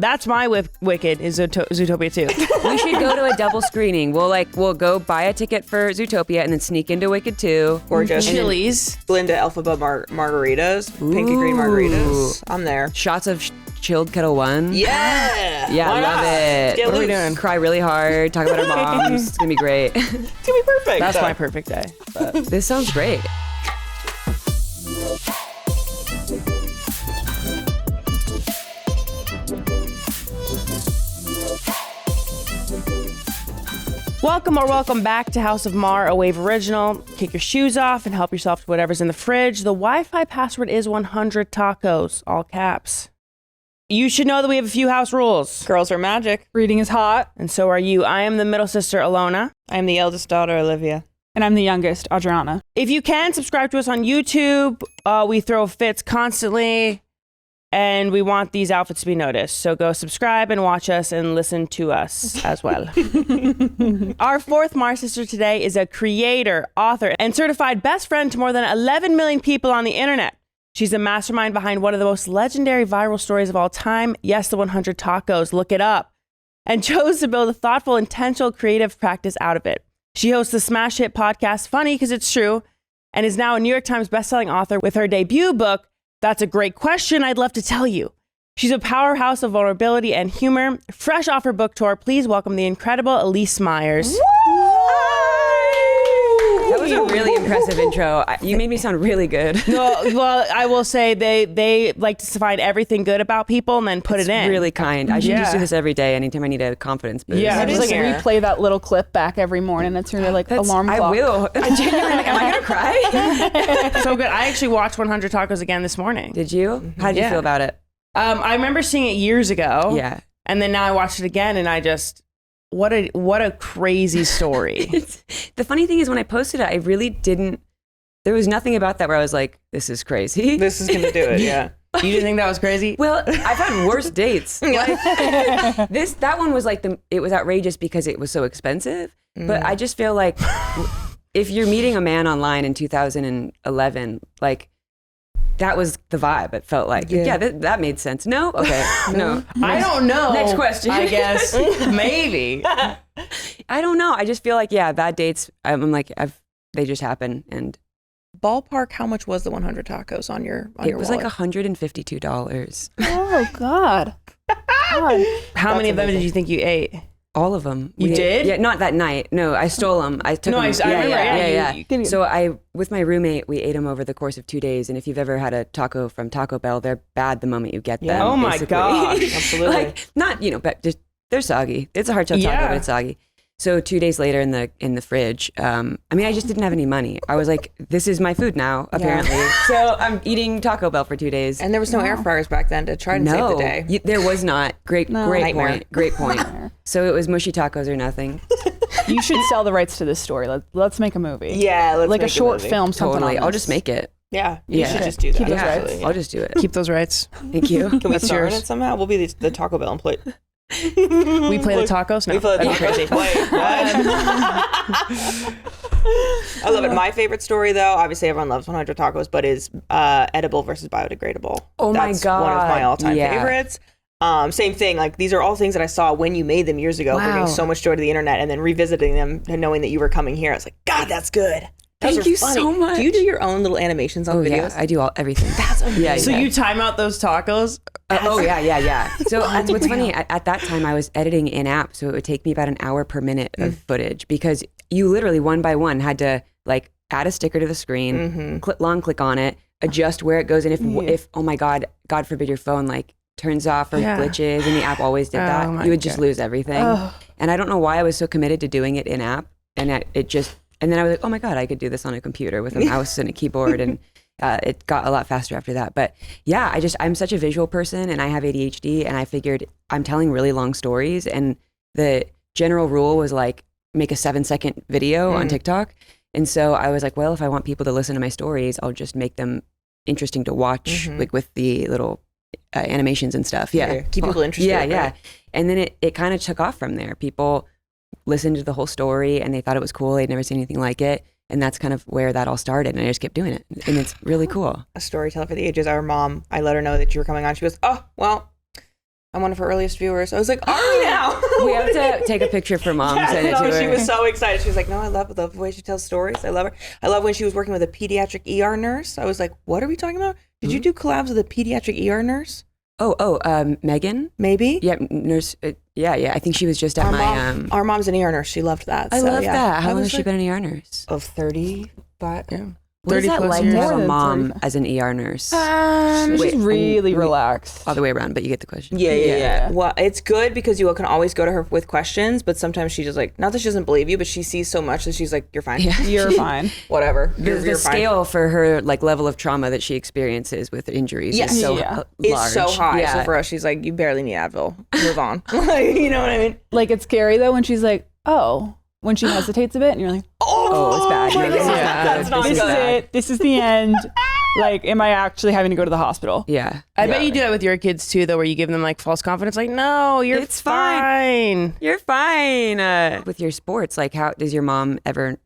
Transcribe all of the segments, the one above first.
That's my Wicked is Zootopia too. We should go to a double screening. We'll go buy a ticket for Zootopia and then sneak into Wicked 2. Gorgeous. Chili's. Glinda Elphaba margaritas. Pink and green margaritas. I'm there. Shots of chilled Kettle One. Yeah. Yeah, I love it. Get What are we loose. doing? Cry really hard. Talk about our moms. It's going to be great. It's gonna be perfect. That's my perfect day. But This sounds great. welcome back to House of Maher, a Wave original. Kick your shoes off and help yourself to whatever's in the fridge. The Wi-Fi password is 100 tacos, all caps. You should know that we have a few house rules. Girls are magic. Reading is hot. And so are you. I am the middle sister, Alona. I'm the eldest daughter, Olivia. And I'm the youngest, Adriana. If you can, subscribe to us on YouTube. We throw fits constantly, and we want these outfits to be noticed. So go subscribe and watch us and listen to us as well. Our fourth Maher sister today is a creator, author, and certified best friend to more than 11 million people on the internet. She's a mastermind behind one of the most legendary viral stories of all time. Yes, the 100 tacos. Look it up. And chose to build a thoughtful, intentional, creative practice out of it. She hosts the smash hit podcast, Funny Because It's True, and is now a New York Times bestselling author with her debut book, That's a Great Question, I'd Love to Tell You. She's a powerhouse of vulnerability and humor. Fresh off her book tour, please welcome the incredible Elyse Myers. That was a really impressive intro. You made me sound really good. Well, I will say they like to find everything good about people and then put it in. Really kind. I should just do this every day anytime I need a confidence boost. Yeah, I just like replay that little clip back every morning. It's your like alarm clock. I will. I'm genuinely like, am I going to cry? So good. I actually watched 100 Tacos again this morning. Did you? How did you feel about it? I remember seeing it years ago. Yeah. And then now I watched it again and I just, what a crazy story. The funny thing is when I posted it, I really didn't, there was nothing about that where I was like, this is crazy. This is gonna do it, yeah. You didn't think that was crazy? Well, I've had worse dates. Like, that one was like, it was outrageous because it was so expensive. But I just feel like if you're meeting a man online in 2011, like, that was the vibe. It felt like, that made sense. No? Okay. No. I don't know. Next question. I guess. Maybe. I don't know. I just feel like, bad dates, I'm like, they just happen. And Ballpark, how much was the 100 tacos on your it was wallet? like $152. Oh God. How many of them did you think you ate? All of them. You did? Yeah, not that night. No, I stole them. I took them. I remember. Yeah. So with my roommate, we ate them over the course of 2 days. And if you've ever had a taco from Taco Bell, they're bad the moment you get them. Oh my basically. gosh. Absolutely. Like, not, but just, they're soggy. It's a hard shell taco, but it's soggy. So 2 days later in the fridge, I just didn't have any money. I was like, this is my food now, apparently. So I'm eating Taco Bell for 2 days. And there was no air fryers back then to try and save the day. There was not. Great Nightmare. point. Great point. So it was mushy tacos or nothing. You should sell the rights to this story. Let's make a movie. Yeah, let's like make a short movie. film. Something Totally. on I'll this. just make it. Yeah, you should just do that. Keep those Absolutely, rights. yeah. I'll just do it. Keep those rights. Thank you. Can we That's star in yours. it somehow? We'll be the Taco Bell employee. We play the tacos? No, We play the that'd be tacos. crazy. Wait, what? I love it. My favorite story, though, obviously everyone loves 100 tacos, but is edible versus biodegradable. Oh my That's one of my God. all-time Yeah. favorites. Same thing. Like, these are all things that I saw when you made them years ago, bringing so much joy to the internet, and then revisiting them and knowing that you were coming here. I was like, God, that's good. Those Thank are you funny. so much. Do you do your own little animations on Oh, videos? yeah. I do everything. That's amazing. Yeah, So you time out those tacos? Yeah. So that's what's funny. At that time, I was editing in-app, so it would take me about an hour per minute of footage because you literally one by one had to like add a sticker to the screen, long click on it, adjust where it goes, and if oh my God forbid your phone like turns off or glitches, and the app always did that, you would just lose everything. And I don't know why I was so committed to doing it in-app, and and then I was like, oh my God, I could do this on a computer with a mouse and a keyboard, and it got a lot faster after that. But yeah, I'm such a visual person and I have ADHD, and I figured I'm telling really long stories, and the general rule was like, make a 7-second video on TikTok. And so I was like, well, if I want people to listen to my stories, I'll just make them interesting to watch, like with the little animations and stuff. Yeah. Keep people interested. Yeah. Right? And then it kind of took off from there. People listened to the whole story and they thought it was cool. They'd never seen anything like it. And that's kind of where that all started. And I just kept doing it. And it's really cool. A storyteller for the ages. Our mom, I let her know that you were coming on. She goes, oh, well, I'm one of her earliest viewers. I was like, are we now? We have to take a picture for Mom. Send it to her. She was so excited. She was like, no, I love the way she tells stories. I love her. I love when she was working with a pediatric ER nurse. I was like, what are we talking about? Did you do collabs with a pediatric ER nurse? Megan? Maybe? Yeah, nurse. Yeah. I think she was just at Our mom's an ER nurse. She loved that. I love yeah. that. How long has she been an ER nurse? Of 30, but yeah. What is that like to years. have a More mom than 30. as an ER nurse? She's really relaxed. All the way around, but you get the question. Yeah. Well, it's good because you can always go to her with questions, but sometimes she just like, not that she doesn't believe you, but she sees so much that she's like, you're fine. Yeah. You're fine. Whatever. The You're fine. scale for her like level of trauma that she experiences with injuries is so large. It's so high. Yeah. So for us, she's like, you barely need Advil. Move on. Like, you know what I mean? Like, it's scary though when she's like, oh, when she hesitates a bit and you're like, Oh, it's bad. my No, this is God, not that's good. not This this is is bad. it. This is the end. Like, am I actually having to go to the hospital? Yeah. I bet you do that with your kids too, though, where you give them like false confidence. Like, no, you're It's fine. fine. You're fine. With your sports, like how does your mom ever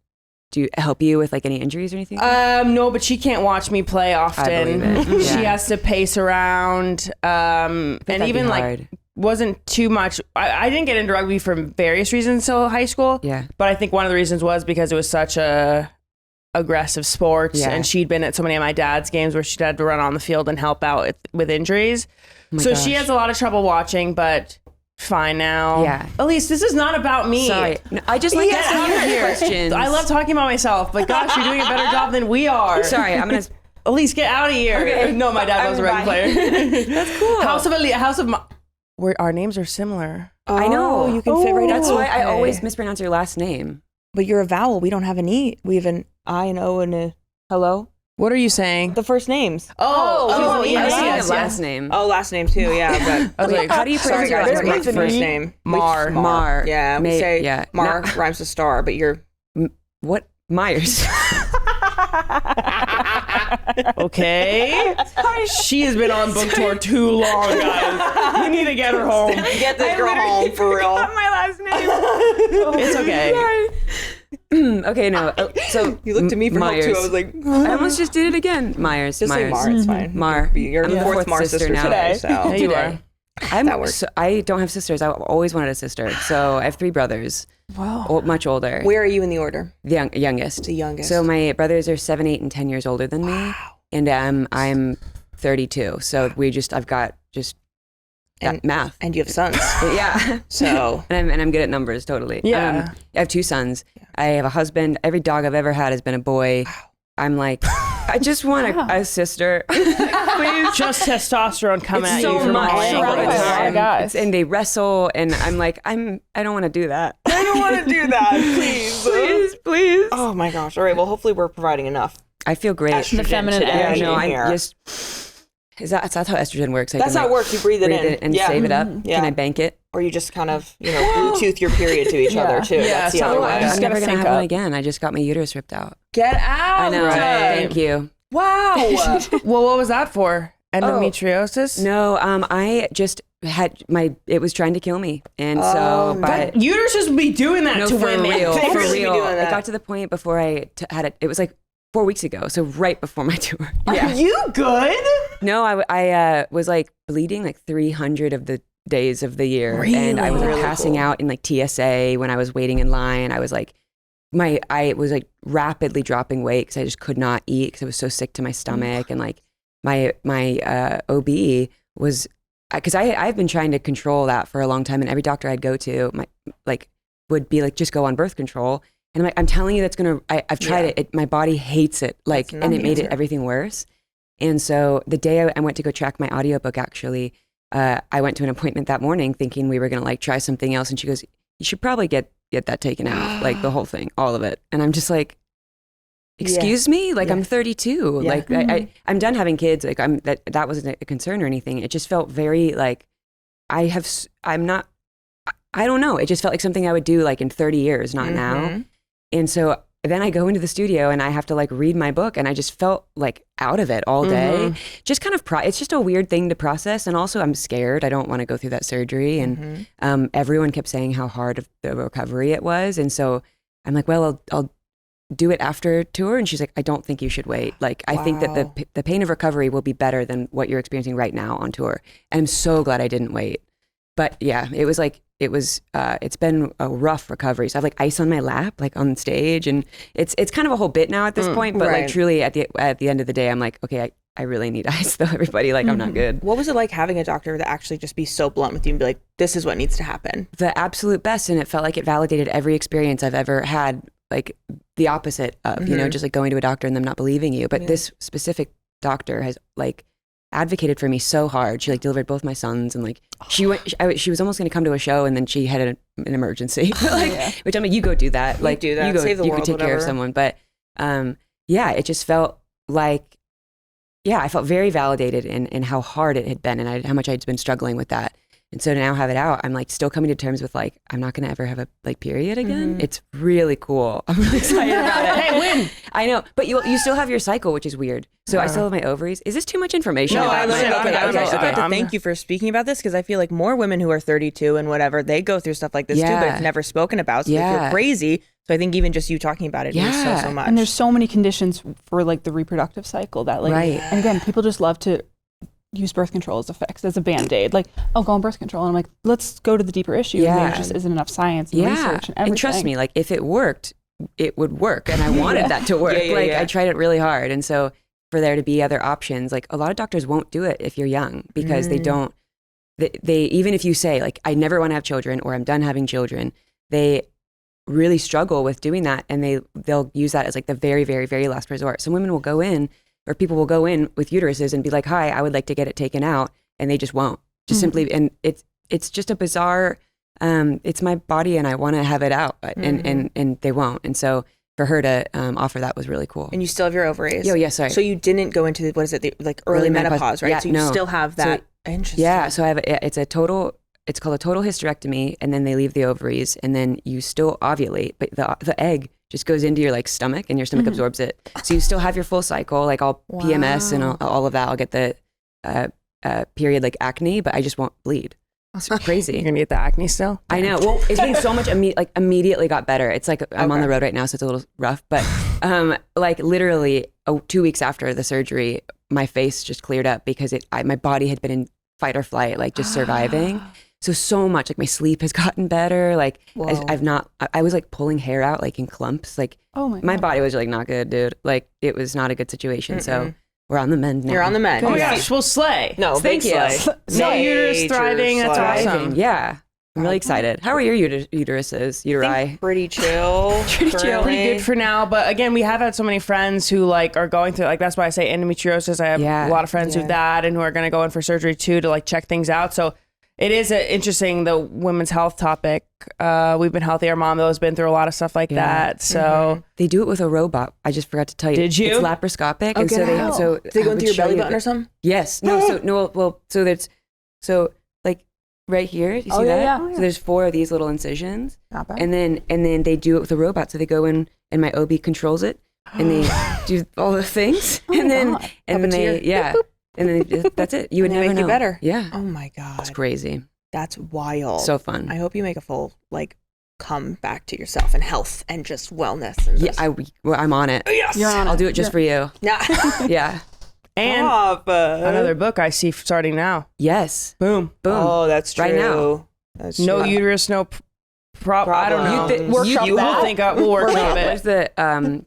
help you with like any injuries or anything? No, but she can't watch me play often. believe it. She Yeah. has to pace around. And That'd even be like hard. wasn't too much. I didn't get into rugby for various reasons until high school. Yeah. But I think one of the reasons was because it was such a aggressive sport, Yeah. and she'd been at so many of my dad's games where she'd had to run on the field and help out with injuries. my So she gosh. has a lot of trouble watching, but fine now. Yeah. Elise, this is not about me. Sorry. No, I just like Get asking out of you here. questions. I love talking about myself, but gosh, you're doing a better job than we are. Sorry, I'm gonna. Elise, get out of here. Okay. No, my dad was a rugby player. That's cool. House of where our names are similar. I know. You can fit right in. That's why I Okay. always mispronounce your last name. But you're a vowel. We don't have an E. We have an I, an O, and a hello. What are you saying? The first names. Oh, I yes, was thinking yes, of last yes. name. Oh, last name too. Yeah, I was but like, How do you sorry pronounce your guys, last my name? first name. Mar. Maher. Yeah, we May- say yeah. Mar No. rhymes with star, but you're What? Myers. Okay. She has been on book tour too long, guys. We need to get her home. get this girl home for real. my last name. It's okay. Okay, no. So You looked at me for help Myers. too. I was like, I almost just did it again. Myers. just say Myers. Mar. It's fine. Mar. You're I'm the the fourth fourth Mar sister sister now. today. Today. So Yeah, you are. That works. I don't have sisters. I always wanted a sister. So I have 3 brothers. Wow. Much older. Where are you in the order? The youngest. The youngest. So my brothers are 7, 8, and 10 years older than me, and I'm 32. So I've got just that math. and you have sons. Yeah. So And I'm good at numbers, totally. Yeah. I have 2 sons. I have a husband. Every dog I've ever had has been a boy. I'm like, I just want a sister. Please. Just testosterone coming It's at so you from much all all angles. the Oh my time. gosh. And they wrestle, and I'm like, I don't want to do that. I don't want to do that. Please. Please. Oh my gosh. All right. Well, hopefully we're providing enough. I feel great. Estrogen feminine today energy. No, in I here. just. That's how estrogen works. I That's can, how it works. You breathe it breathe in. it and yeah. save it up. Yeah. Can I bank it? Or you just kind of, Bluetooth your period to each other too. Yeah, That's the so other do I. way. Just I'm gotta never gonna sync have one up. again. I just got my uterus ripped out. Get out. I know. Right. Thank you. Wow. Well, what was that for? Endometriosis? No, I just had it was trying to kill me, and so But uteruses would be doing that no, to for women. real, They for really be real. doing It that. got to the point before I had it. It was like 4 weeks ago, so right before my tour. Are you good? No, I was like bleeding like 300 of the days of the year, and I was like Really passing cool. out in like TSA when I was waiting in line. I was like, I was like rapidly dropping weight because I just could not eat because I was so sick to my stomach, and like my OB was because I've been trying to control that for a long time, and every doctor I'd go to would be like, just go on birth control. And I'm like, I'm telling you, I've tried it. My body hates it. Like, That's and it not made the it answer. everything worse. And so the day I went to go track my audiobook, actually, I went to an appointment that morning thinking we were going to like try something else. And she goes, you should probably get that taken out, like the whole thing, all of it. And I'm just like, excuse me? Like, I'm 32. Yeah. Like I'm done having kids. Like that wasn't a concern or anything. It just felt very like I don't know. It just felt like something I would do like in 30 years, not now. And so then I go into the studio and I have to like read my book, and I just felt like out of it all day. Just kind of, it's just a weird thing to process. And also I'm scared. I don't want to go through that surgery. And everyone kept saying how hard of the recovery it was. And so I'm like, well, I'll do it after tour. And she's like, I don't think you should wait. Like, I think that the pain of recovery will be better than what you're experiencing right now on tour. And I'm so glad I didn't wait. But yeah, it's been a rough recovery. So I have like ice on my lap, like on stage, and it's kind of a whole bit now at this point. But like truly at the end of the day, I'm like, okay, I really need ice though, everybody. Like, I'm not good. What was it like having a doctor that actually just be so blunt with you and be like, this is what needs to happen? The absolute best. And it felt like it validated every experience I've ever had, like the opposite of, you know, just like going to a doctor and them not believing you. But this specific doctor has like advocated for me so hard. She like delivered both my sons, and like she was almost going to come to a show, and then she had an emergency, which I'm like, you go do that. Like, do that. You go, Save the you world, could take care of someone. But it just felt like, I felt very validated in how hard it had been, and how much I'd been struggling with that. And so to now have it out, I'm like still coming to terms with like, I'm not going to ever have a like period again. It's really cool. I'm really excited about it. Hey, win. I know, but you still have your cycle, which is weird. So I still have my ovaries. Is this too much information? No, about I love it. my- Okay, I was actually about to I'm- thank you for speaking about this, because I feel like more women who are 32 and whatever, they go through stuff like this too, but Yeah. it's never spoken about. So they feel Yeah. crazy. So I think even just you talking about it means so much. And there's so many conditions for like the reproductive cycle that like, Right. and again, people just love to use birth control as a fix, as a band-aid. Like, oh, go on birth control. And I'm like, let's go to the deeper issue. Yeah. There just isn't enough science and research and everything. And trust me, like if it worked, it would work. And I wanted that to work. I tried it really hard. And so for there to be other options, like a lot of doctors won't do it if you're young, because they don't, they even if you say like, I never want to have children, or I'm done having children, they really struggle with doing that. And they'll use that as like the very, very, very last resort. Some women will go in, or people will go in with uteruses and be like, hi, I would like to get it taken out. And they just won't. Just simply, and it's just a bizarre, it's my body and I want to have it out, and they won't. And so for her to offer that was really cool. And you still have your ovaries. Oh, yeah, sorry. So you didn't go into, what is it, like early menopause, right? Yeah, so you no. still have that. Interesting. Yeah, so I have it's called a total hysterectomy, and then they leave the ovaries, and then you still ovulate, but the egg just goes into your like stomach, and your stomach absorbs it. So you still have your full cycle, like I'll PMS and all of that. I'll get the period like acne, but I just won't bleed. It's crazy. You're gonna get the acne still. I know. Well, it's been so much immediately got better. It's like I'm on the road right now, so it's a little rough. But like literally 2 weeks after the surgery, my face just cleared up because my body had been in fight or flight, like just surviving. So much, like my sleep has gotten better. Like I was like pulling hair out like in clumps. Like my body was like not good, dude. Like it was not a good situation. So we're on the mend now. You're on the mend. Oh my gosh, we'll slay. No, Thank big you. slay. No uterus thriving. That's awesome. Yeah. I'm really excited. How are your uteruses, uteri? Pretty chill. Pretty chill. Pretty good for now, but again, we have had so many friends who like are going through, like that's why I say endometriosis. I have a lot of friends who've that and who are going to go in for surgery too to like check things out. So it is interesting, the women's health topic. We've been healthy. Our mom though has been through a lot of stuff like that. So they do it with a robot. I just forgot to tell you. Did you? It's laparoscopic, and so they go into your belly button or something? Yes. No. So like right here. You see that? Yeah. So there's 4 of these little incisions, Not bad. and then they do it with a robot. So they go in, and my OB controls it, and they do all the things, and then that's it. You would never make know. you better. Yeah. Oh my God. It's crazy. That's wild. So fun. I hope you make a full come back to yourself and health and just wellness. And Yeah, I'm on it. Yes. You're on I'll it. do it just for you. Yeah. Yeah. and another book I see starting now. Yes. Boom. Boom. Oh, that's true. Right now. That's No true. uterus, no I don't know. Workshop We'll that. think up. We'll workshop Where's it. the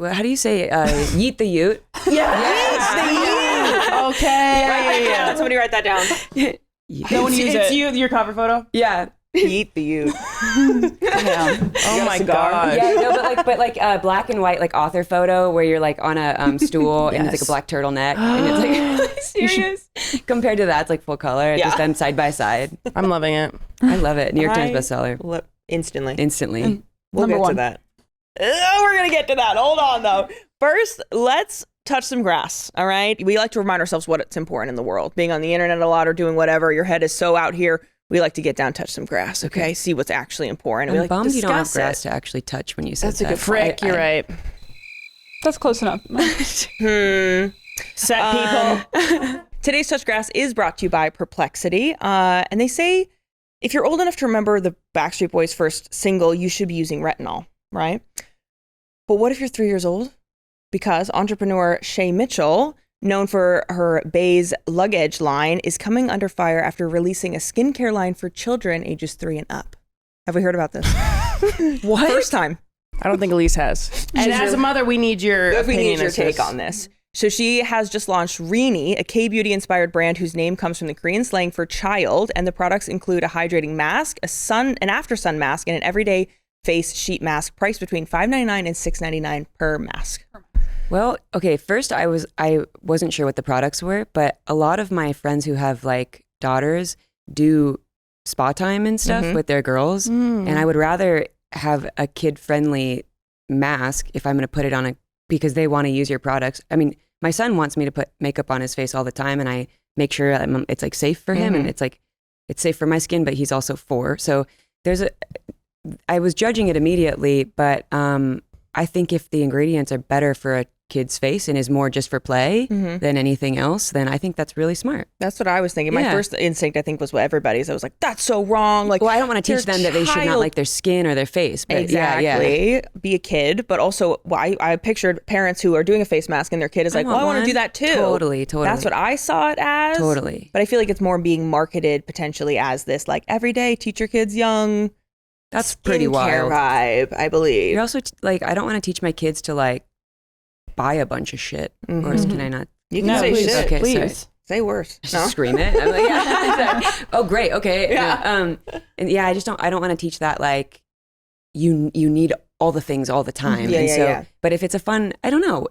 how do you say yeet the ute? Okay. Yeah. Somebody write that down. No one uses it. It's your cover photo. Yeah. Eat the you. Oh my god. Yeah, no, but like black and white like author photo where you're like on a stool and it's like a black turtleneck and it's like serious. Compared to that, it's like full color. It's just done side by side. I'm loving it. I love it. New York Times bestseller. Instantly. Instantly. We'll Number get one. to that. We're going to get to that. Hold on, though. First, let's touch some grass, all right? We like to remind ourselves what's important in the world. Being on the internet a lot or doing whatever, your head is so out here. We like to get down, touch some grass, okay? See what's actually important. I'm We like bummed to you don't have discuss grass it. to actually touch when you said That's a that. good Frick, you're right. That's close enough. Set people. Today's Touch Grass is brought to you by Perplexity. And they say if you're old enough to remember the Backstreet Boys' first single, you should be using retinol, right? But what if you're 3 years old? Because entrepreneur Shay Mitchell known for her Baze luggage line, is coming under fire after releasing a skincare line for children ages 3 and up. Have we heard about this? What? First time. I don't think Elyse has. And as a mother, we need your We opinion need your as take this. on this. So she has just launched Rini, a K-beauty inspired brand whose name comes from the Korean slang for child, and the products include a hydrating mask, an after sun mask, and an everyday face sheet mask priced between $5.99 and $6.99 per mask. Well, okay, first I wasn't sure what the products were, but a lot of my friends who have like daughters do spa time and stuff with their girls, and I would rather have a kid-friendly mask if I'm going to put it on because they want to use your products. I mean, my son wants me to put makeup on his face all the time, and I make sure it's like safe for him, and it's safe for my skin, but he's also 4. So I was judging it immediately, but I think if the ingredients are better for a kid's face and is more just for play than anything else, then I think that's really smart. That's what I was thinking. My first instinct, I think, was what everybody's. I was like, that's so wrong. Like, well, I don't want to teach them that they should not like their skin or their face. But exactly. Be a kid. But also, I pictured parents who are doing a face mask and their kid is like, I want to do that too. Totally. That's what I saw it as. Totally. But I feel like it's more being marketed potentially as this, like, every day, teach your kids young. That's pretty wild. Vibe, I believe. You're also like, I don't want to teach my kids to like buy a bunch of shit. Or can I not? You can say shit. Okay, please. sorry. Say worse. No? Scream it. I'm like, yeah. Oh, great. Okay. Yeah. And yeah, I don't want to teach that like you need all the things all the time. Yeah. But if it's a fun, I don't know.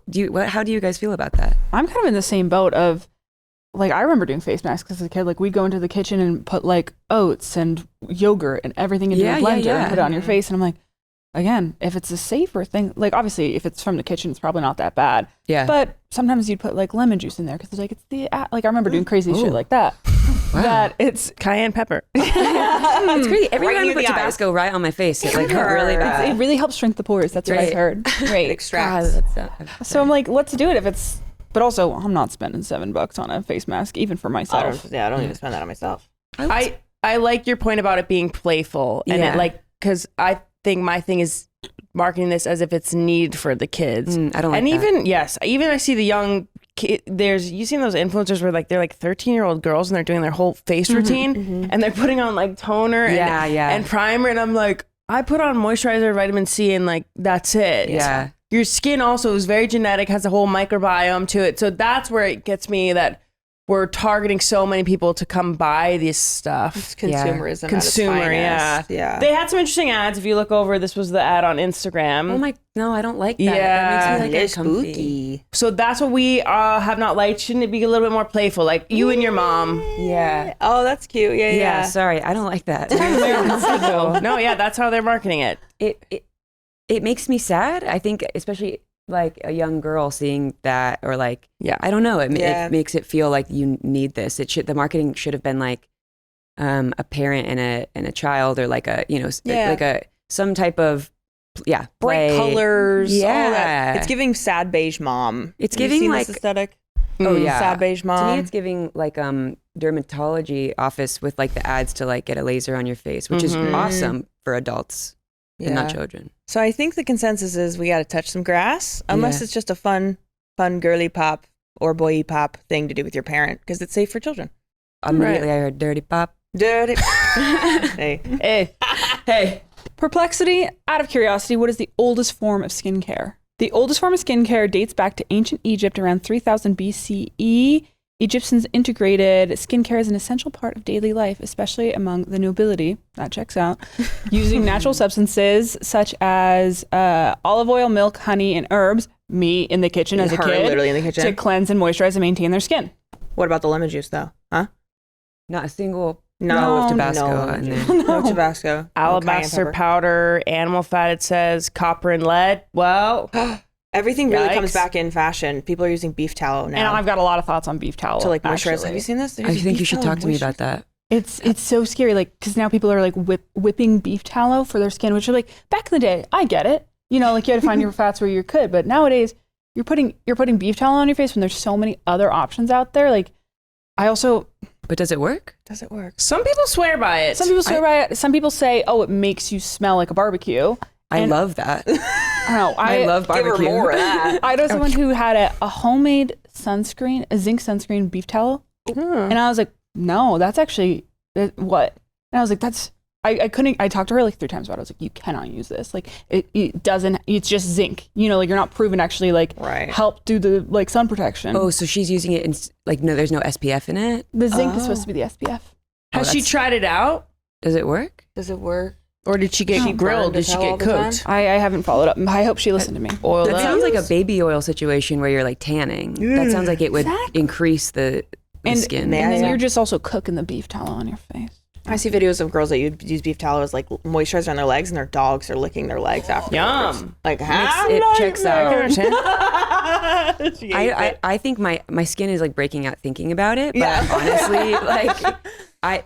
How do you guys feel about that? I'm kind of in the same boat of, like, I remember doing face masks as a kid. Like, we'd go into the kitchen and put like oats and yogurt and everything into a blender and put it on your face. And I'm like, again, if it's a safer thing, like obviously if it's from the kitchen, it's probably not that bad. Yeah. But sometimes you'd put like lemon juice in there because it's like, like I remember doing crazy shit like that. Wow. That it's cayenne pepper. It's crazy. Every time I put the Tabasco right on my face, it like hurt really bad. It really helps shrink the pores. That's what I've heard. Right. Extracts. So I'm like, let's do it if it's. But also, I'm not spending $7 on a face mask, even for myself. I don't even spend that on myself. I like your point about it being playful, and it, like, because I think my thing is marketing this as if it's need for the kids. I don't like and that. even I see the young kid, you seen those influencers where like they're like 13-year-old girls and they're doing their whole face routine and they're putting on like toner and primer, and I'm like, I put on moisturizer, vitamin C, and like that's it. Yeah. Your skin also is very genetic, has a whole microbiome to it. So that's where it gets me that we're targeting so many people to come buy this stuff. It's consumerism. Consumer, yeah. They had some interesting ads. If you look over, this was the ad on Instagram. Oh my, no, I don't like that. Yeah. That makes me like It's uncomfy. spooky. So that's what we have not liked. Shouldn't it be a little bit more playful? Like you and your mom. Yeah. Oh, that's cute. Yeah. Sorry, I don't like that. No, yeah, that's how they're marketing it. It makes me sad. I think, especially like a young girl seeing that, or like, I don't know. It makes it feel like you need this. The marketing should have been like a parent and a child, or like some type of bright play. colors. Yeah, all that. It's giving sad beige mom. It's Have you giving seen like this aesthetic. Oh yeah, sad beige mom. To me, it's giving like dermatology office with like the ads to like get a laser on your face, which is awesome for adults and not children. So I think the consensus is we got to touch some grass, unless it's just a fun girly pop or boy pop thing to do with your parent, because it's safe for children. Immediately, I heard dirty pop. Dirty. Hey. Perplexity, out of curiosity, what is the oldest form of skincare? The oldest form of skincare dates back to ancient Egypt around 3000 BCE. Egyptians integrated skincare as an essential part of daily life, especially among the nobility. That checks out. Using natural substances such as olive oil, milk, honey, and herbs. Me in the kitchen as a kid. Literally in the kitchen. To cleanse and moisturize and maintain their skin. What about the lemon juice, though? Huh? Not a single No, of Tabasco in there. No Tabasco. Alabaster powder, animal fat, it says, copper and lead. Well, everything really comes Yikes. back in fashion. People are using beef tallow now. And I've got a lot of thoughts on beef tallow. to like moisturize. actually. Have you seen this? I think you should talk to me about that. It's so scary, like, because now people are like whipping beef tallow for their skin, which are like, back in the day, I get it. You know, like you had to find your fats where you could, but nowadays you're putting beef tallow on your face when there's so many other options out there. Like, I also. But does it work? Does it work? some people swear by it. Some people swear by it. Some people say, oh, it makes you smell like a barbecue. I love that. I don't know. I love barbecue. Give her more of that. I know someone who had a homemade sunscreen, a zinc sunscreen beef towel. And I was like, no, that's actually what? And I was like, I couldn't. I talked to her like 3 times about it. I was like, you cannot use this. Like it doesn't. It's just zinc. You know, like you're not proven to actually like help do the like sun protection. Oh, so she's using it in like no, there's no SPF in it. The zinc is supposed to be the SPF. Has she tried it out? Does it work? Or did she get grilled? Did she get cooked? I haven't followed up. I hope she listened to me. That sounds like a baby oil situation where you're like tanning. That sounds like it would increase the skin. And then you're just also cooking the beef tallow on your face. I see videos of girls that use beef tallow as like moisturizer on their legs, and their dogs are licking their legs after. Yum. Like, It checks out. I think my skin is like breaking out thinking about it. But honestly, like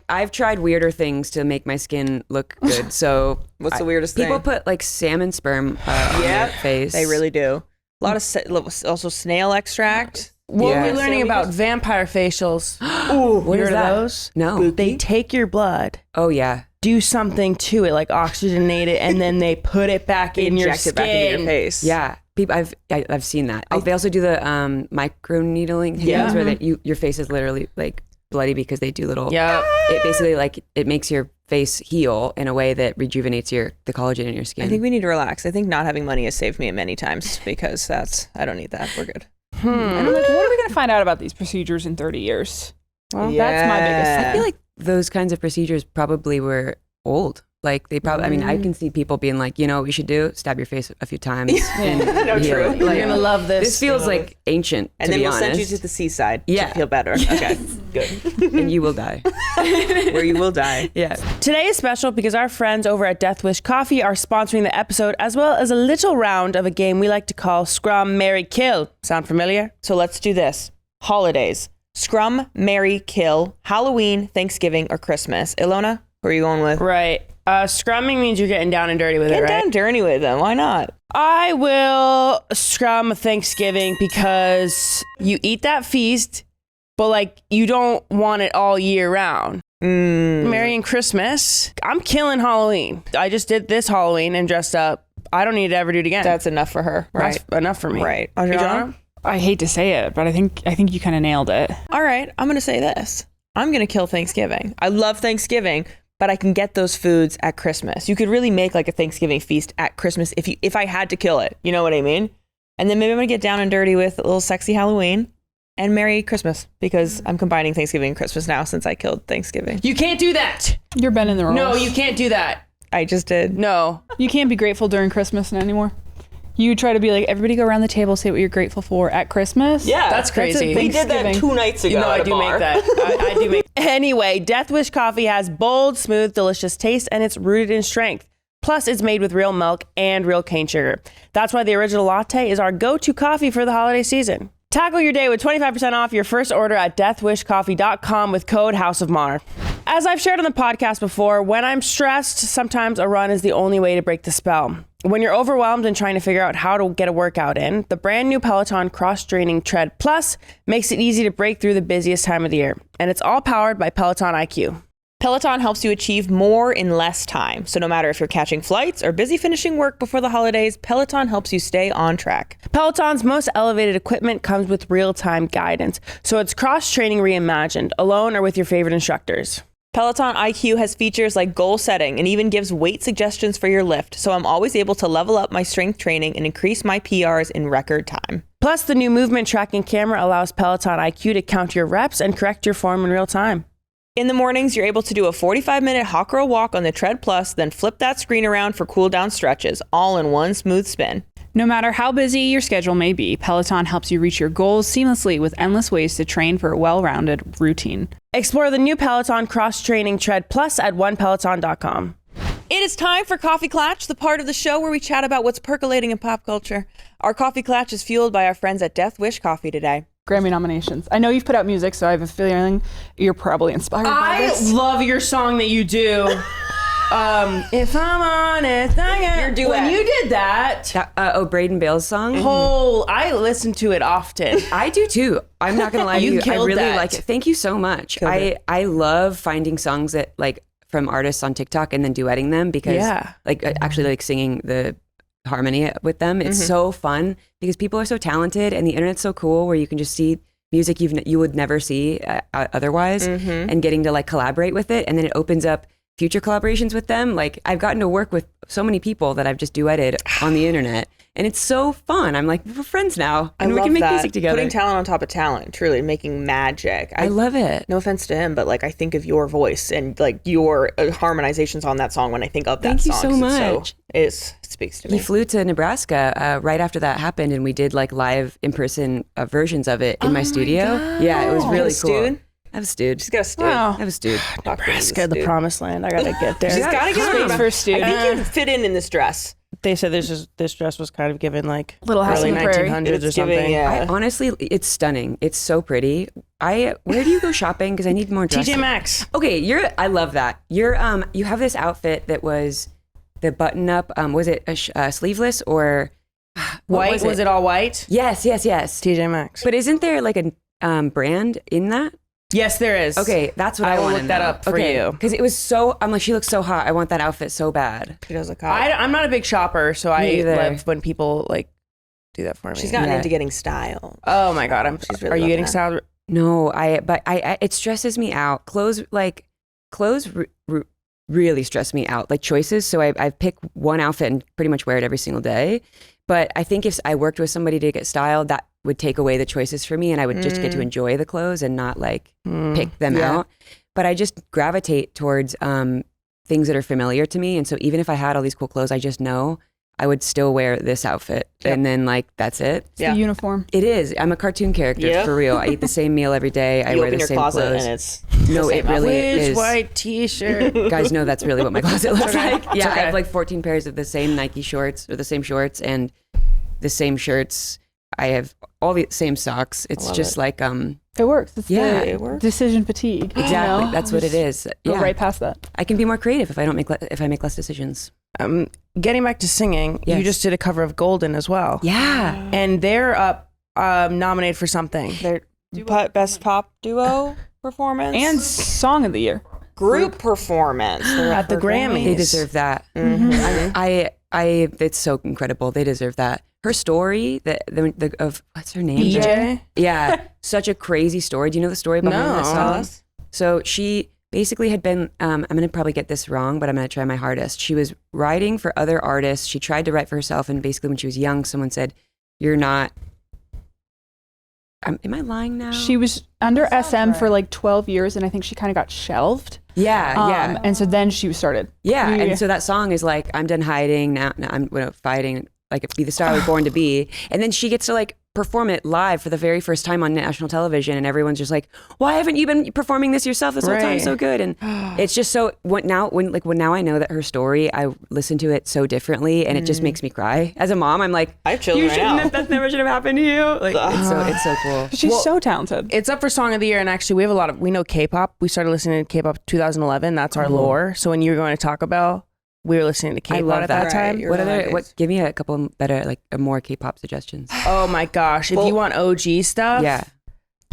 I've tried weirder things to make my skin look good. So what's the weirdest thing? People put like salmon sperm on their face. They really do. A lot of also snail extract. What are we learning about vampire facials? Ooh, what you is heard that? of those? No. They take your blood. Oh yeah. Do something to it, like oxygenate it, and then they put it back in your Inject skin. it back into your face. Yeah. People, I've seen that. They also do the micro needling things where your face is literally like bloody because they do little. Yeah. It basically like it makes your face heal in a way that rejuvenates the collagen in your skin. I think we need to relax. I think not having money has saved me many times because I don't need that. We're good. And I'm like, what are we going to find out about these procedures in 30 years? Well, that's my biggest. I feel like those kinds of procedures probably were old. Like they probably, I mean, I can see people being like, you know what we should do? Stab your face a few times. No, true. Like, You're gonna love this. This feels like ancient, And to then be we'll honest. send you to the seaside to feel better. Okay, good. And you will die. Where you will die. Yeah. Today is special because our friends over at Death Wish Coffee are sponsoring the episode, as well as a little round of a game we like to call Scrum, Marry, Kill. Sound familiar? So let's do this. Holidays. Scrum, Marry, Kill, Halloween, Thanksgiving, or Christmas. Ilona, who are you going with? Right. Scrumming means you're getting down and dirty with it, Get right? down dirty with them. Why not? I will scrum Thanksgiving because you eat that feast, but like you don't want it all year round. Merry and Christmas. I'm killing Halloween. I just did this Halloween and dressed up. I don't need to ever do it again. That's enough for her. Right. That's enough for me. Right. Adriana? I hate to say it, but I think you kind of nailed it. All right. I'm going to say this. I'm going to kill Thanksgiving. I love Thanksgiving, but I can get those foods at Christmas. You could really make like a Thanksgiving feast at Christmas if I had to kill it. You know what I mean? And then maybe I'm going to get down and dirty with a little sexy Halloween and Merry Christmas because I'm combining Thanksgiving and Christmas now since I killed Thanksgiving. You can't do that. You're bending the rules. No, you can't do that. I just did. No. You can't be grateful during Christmas anymore. You try to be like, everybody go around the table, say what you're grateful for at Christmas. Yeah. That's crazy. We did that 2 nights ago. No, I at a do bar. make that. I do make. Anyway, Death Wish coffee has bold, smooth, delicious taste, and it's rooted in strength. Plus, it's made with real milk and real cane sugar. That's why the original latte is our go-to coffee for the holiday season. Tackle your day with 25% off your first order at deathwishcoffee.com with code House of Maher. As I've shared on the podcast before, when I'm stressed, sometimes a run is the only way to break the spell. When you're overwhelmed and trying to figure out how to get a workout in, the brand new Peloton Cross-Training Tread Plus makes it easy to break through the busiest time of the year. And it's all powered by Peloton IQ. Peloton helps you achieve more in less time. So no matter if you're catching flights or busy finishing work before the holidays, Peloton helps you stay on track. Peloton's most elevated equipment comes with real-time guidance. So it's cross-training reimagined, alone or with your favorite instructors. Peloton IQ has features like goal setting and even gives weight suggestions for your lift. So I'm always able to level up my strength training and increase my PRs in record time. Plus, the new movement tracking camera allows Peloton IQ to count your reps and correct your form in real time. In the mornings, you're able to do a 45-minute hot girl walk on the Tread Plus, then flip that screen around for cool down stretches, all in one smooth spin. No matter how busy your schedule may be, Peloton helps you reach your goals seamlessly with endless ways to train for a well-rounded routine. Explore the new Peloton Cross-Training Tread Plus at onepeloton.com. It is time for Coffee Clatch, the part of the show where we chat about what's percolating in pop culture. Our Coffee Clatch is fueled by our friends at Death Wish Coffee today. Grammy nominations. I know you've put out music, so I have a feeling you're probably inspired by this. I love your song that you do. If I'm honest, Your duet. when you did that, Braden Bale's song. I listen to it often. I do too. I'm not gonna lie to You you. I killed really that. like it. Thank you so much. I love finding songs that like from artists on TikTok and then duetting them because Yeah. like actually like singing the harmony with them. It's so fun because people are so talented and the internet's so cool where you can just see music you would never see otherwise, and getting to like collaborate with it, and then it opens up future collaborations with them. Like I've gotten to work with so many people that I've just duetted on the internet, and it's so fun. I'm like, we're friends now, and we can make music together. Putting talent on top of talent, truly making magic. I love it. No offense to him, but like I think of your voice and like your harmonizations on that song when I think of that song. Thank you so much. It speaks to me. He flew to Nebraska right after that happened, and we did like live in-person versions of it in my studio. God. Yeah, it was really cool. Stewed? I have a stewed. She's got a stewed. Wow. I have a stewed. Nebraska, the promised land. I gotta get there. She's gotta get Space for a stewed. I think you fit in this dress. They said this dress was kind of given like Little House early on the Prairie. 1900s or It's something. giving, yeah. I honestly, it's stunning. It's so pretty. Where do you go shopping? Because I need more dresses. TJ Maxx. Okay, I love that. You have this outfit that was the button up. Was it a sleeveless or what White? Was it all white? Yes. TJ Maxx. But isn't there like a brand in that? Yes, there is. Okay, that's what I I will want look that up for you. Because it was so. I'm like, she looks so hot. I want that outfit so bad. She does look hot. I'm not a big shopper, so I either. love when people like do that for me. She's gotten Yeah. into getting style. Oh my god, She's really are you loving getting that. styled? No, but it stresses me out. Clothes really stress me out. Like choices. So I pick one outfit and pretty much wear it every single day. But I think if I worked with somebody to get styled, that would take away the choices for me, and I would just get to enjoy the clothes and not like pick them out. But I just gravitate towards things that are familiar to me. And so even if I had all these cool clothes, I just know I would still wear this outfit. Yep. And then like, that's it. It's the uniform. It is. I'm a cartoon character Yep. for real. I eat the same meal every day. I You wear open the your same closet clothes. and it's No, the it same really outfit. Which is. white t-shirt? Guys know that's really what my closet looks like. Yeah, okay. I have like 14 pairs of the same Nike shorts or the same shorts and the same shirts. I have all the same socks. It's love just it. like It works. It's Yeah, the it works. decision fatigue. exactly. You know? That's what it is. Go Yeah. right past that. I can be more creative if I don't make if I make less decisions. Getting back to singing, you Yes. just did a cover of Golden as well. Yeah. And they're up nominated for something. Their best pop duo performance And song of the year. group performance. They're At the up for Grammys. They deserve that. It's so incredible. They deserve that. Her story, of what's her name? EJ? Yeah, such a crazy story. Do you know the story behind No. that Tell song? us. So she basically had been, I'm going to probably get this wrong, but I'm going to try my hardest. She was writing for other artists. She tried to write for herself. And basically when she was young, someone said, you're not, am I lying now? She was under SM for like 12 years, and I think she kind of got shelved. Yeah. And so then she started. Yeah. Yeah. And so that song is like, I'm done hiding. Now I'm fighting, like be the star I was born to be. And then she gets to like perform it live for the very first time on national television. And everyone's just like, why haven't you been performing this yourself this whole time? Right. So good. And it's just so now I know that her story, I listen to it so differently and it just makes me cry. As a mom, I'm like, I have children you right shouldn't now. have, that never should have happened to you. Like it's so cool. She's so talented. It's up for Song of the Year, and actually we have we know K-pop. We started listening to K-pop 2011. That's our lore. So when you were going to Taco Bell, we were listening to I K-pop love at that. that time. Right, you're What right. other? Give me a couple better, like more K-pop suggestions. Oh my gosh. If you want OG stuff. Yeah.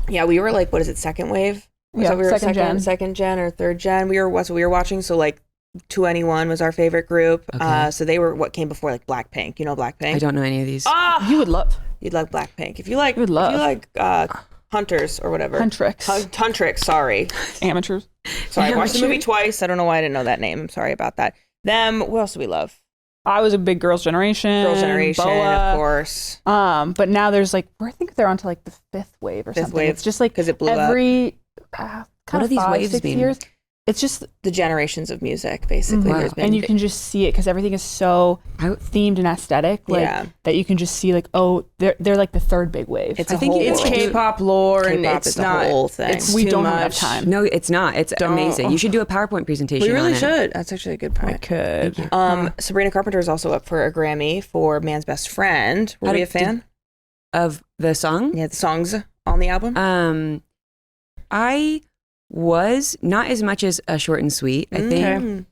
Yeah, we were like, what is it, second wave? Was Yeah, that we were second gen. gen or third gen. That's what we were watching. So like 2NE1 was our favorite group. Okay. So they were what came before, like Blackpink. You know Blackpink? I don't know any of these. You would love. You'd like Blackpink. If you like, You would love. If you like Hunters or whatever. Huntrix. Huntrix, sorry. Amateurs. Sorry, I watched the movie twice. I don't know why I didn't know that name. I'm sorry about that. Them, what else do we love? I was a big Girls' Generation. Girls' Generation, Boa. of course. But now there's like, I think they're onto like the fifth wave or Fifth something. wave, It's just like 'cause it blew up. every kind What do of these 5, waves 6 mean? years. It's just, The generations of music, basically. Wow. There's been and you can just see it because everything is so themed and aesthetic, like Yeah. that you can just see like, oh, they're like the third big wave. It's I a think whole It's world. K-pop lore, and K-pop it's is a not whole thing. It's We too don't much. have enough time. No, it's not. It's Don't- amazing. You should do a PowerPoint presentation. We really on it. should. That's actually a good I point. could. Sabrina Carpenter is also up for a Grammy for Man's Best Friend. Were How we did- a fan? Of the song. Yeah, the songs on the album. I was not as much as a short and sweet. I think.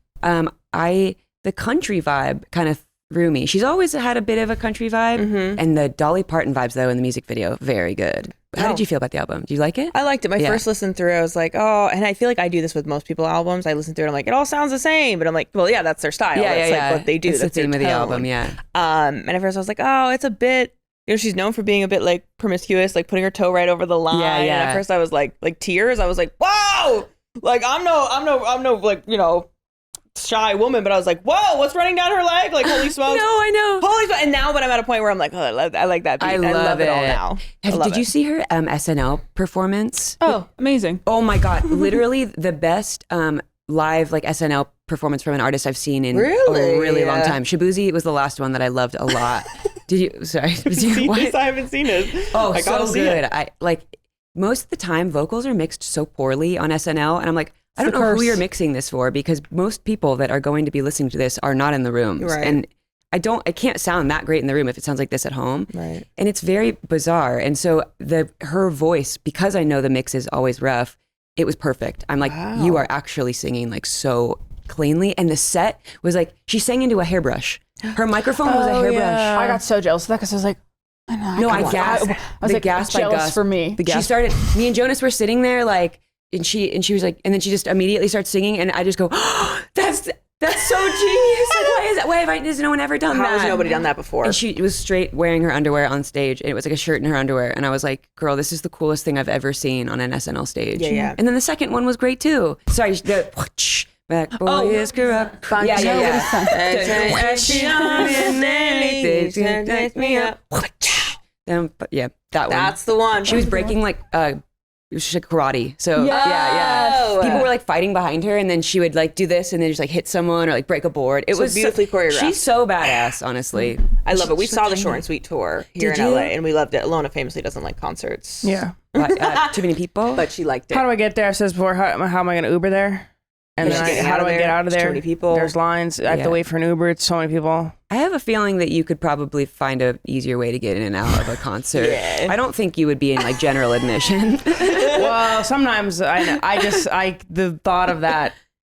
The country vibe kind of threw me. She's always had a bit of a country vibe, and the Dolly Parton vibes though in the music video, very good. How did you feel about the album? Do you like it? I liked it. My first listen through, I was like, oh, and I feel like I do this with most people albums. I listen through it, I'm like, it all sounds the same. But I'm like, well, yeah, that's their style. That's like what they do. It's that's the theme their of the tone. album, yeah. And at first I was like, oh, it's a bit, she's known for being a bit like promiscuous, like putting her toe right over the line. Yeah. And at first I was like tears. I was like, whoa! Like I'm no like, shy woman, but I was like, whoa, what's running down her leg? Like, holy smokes. No, I know. Holy smokes. And now, but I'm at a point where I'm like, oh, I like that beat. I love it all now. Did you see her SNL performance? Oh, amazing. Oh my God. Literally the best live like SNL performance from an artist I've seen in a really long time. Shabuzi was the last one that I loved a lot. Did you? Sorry. I haven't seen it. Oh, I gotta so see good. it. I like most of the time vocals are mixed so poorly on SNL, and I'm like, I don't the know curse. who you're mixing this for, because most people that are going to be listening to this are not in the rooms. Right. And I can't sound that great in the room if it sounds like this at home. Right. And it's very bizarre. And so her voice, because I know the mix is always rough, it was perfect. I'm like, you are actually singing like so cleanly. And the set was like, she sang into a hairbrush. Her microphone was a hairbrush. I got so jealous of that because I was like, I know. No, I gasped. I was like, gasp by jealous gasp. for me. She started, me and Jonas were sitting there like, and she was like, and then she just immediately starts singing, and I just go, oh, that's so genius. Like, why has no one ever done that? How has nobody done that before? And she was straight wearing her underwear on stage, and it was like a shirt and her underwear, and I was like, girl, this is the coolest thing I've ever seen on an SNL stage. Yeah. And then the second one was great too. Sorry, the back boy is corrupt. Yeah. But yeah, that one. That's the one. She was breaking like it was just like karate. So Yes. people were like fighting behind her, and then she would like do this and then just like hit someone or like break a board. It was beautifully choreographed. She's so badass, honestly. I love it. We She's saw so the tiny. Short and Sweet tour here Did in you? LA, and we loved it. Alona famously doesn't like concerts. Yeah. Too many people. But she liked it. How do I get there? I says before, how am I going to Uber there? And How then do you get how out do of I there? get out of There's there? too many people. There's lines. I have to Yeah. wait for an Uber. It's so many people. I have a feeling that you could probably find a easier way to get in and out of a concert. Yeah. I don't think you would be in like general admission. Well, sometimes the thought of that.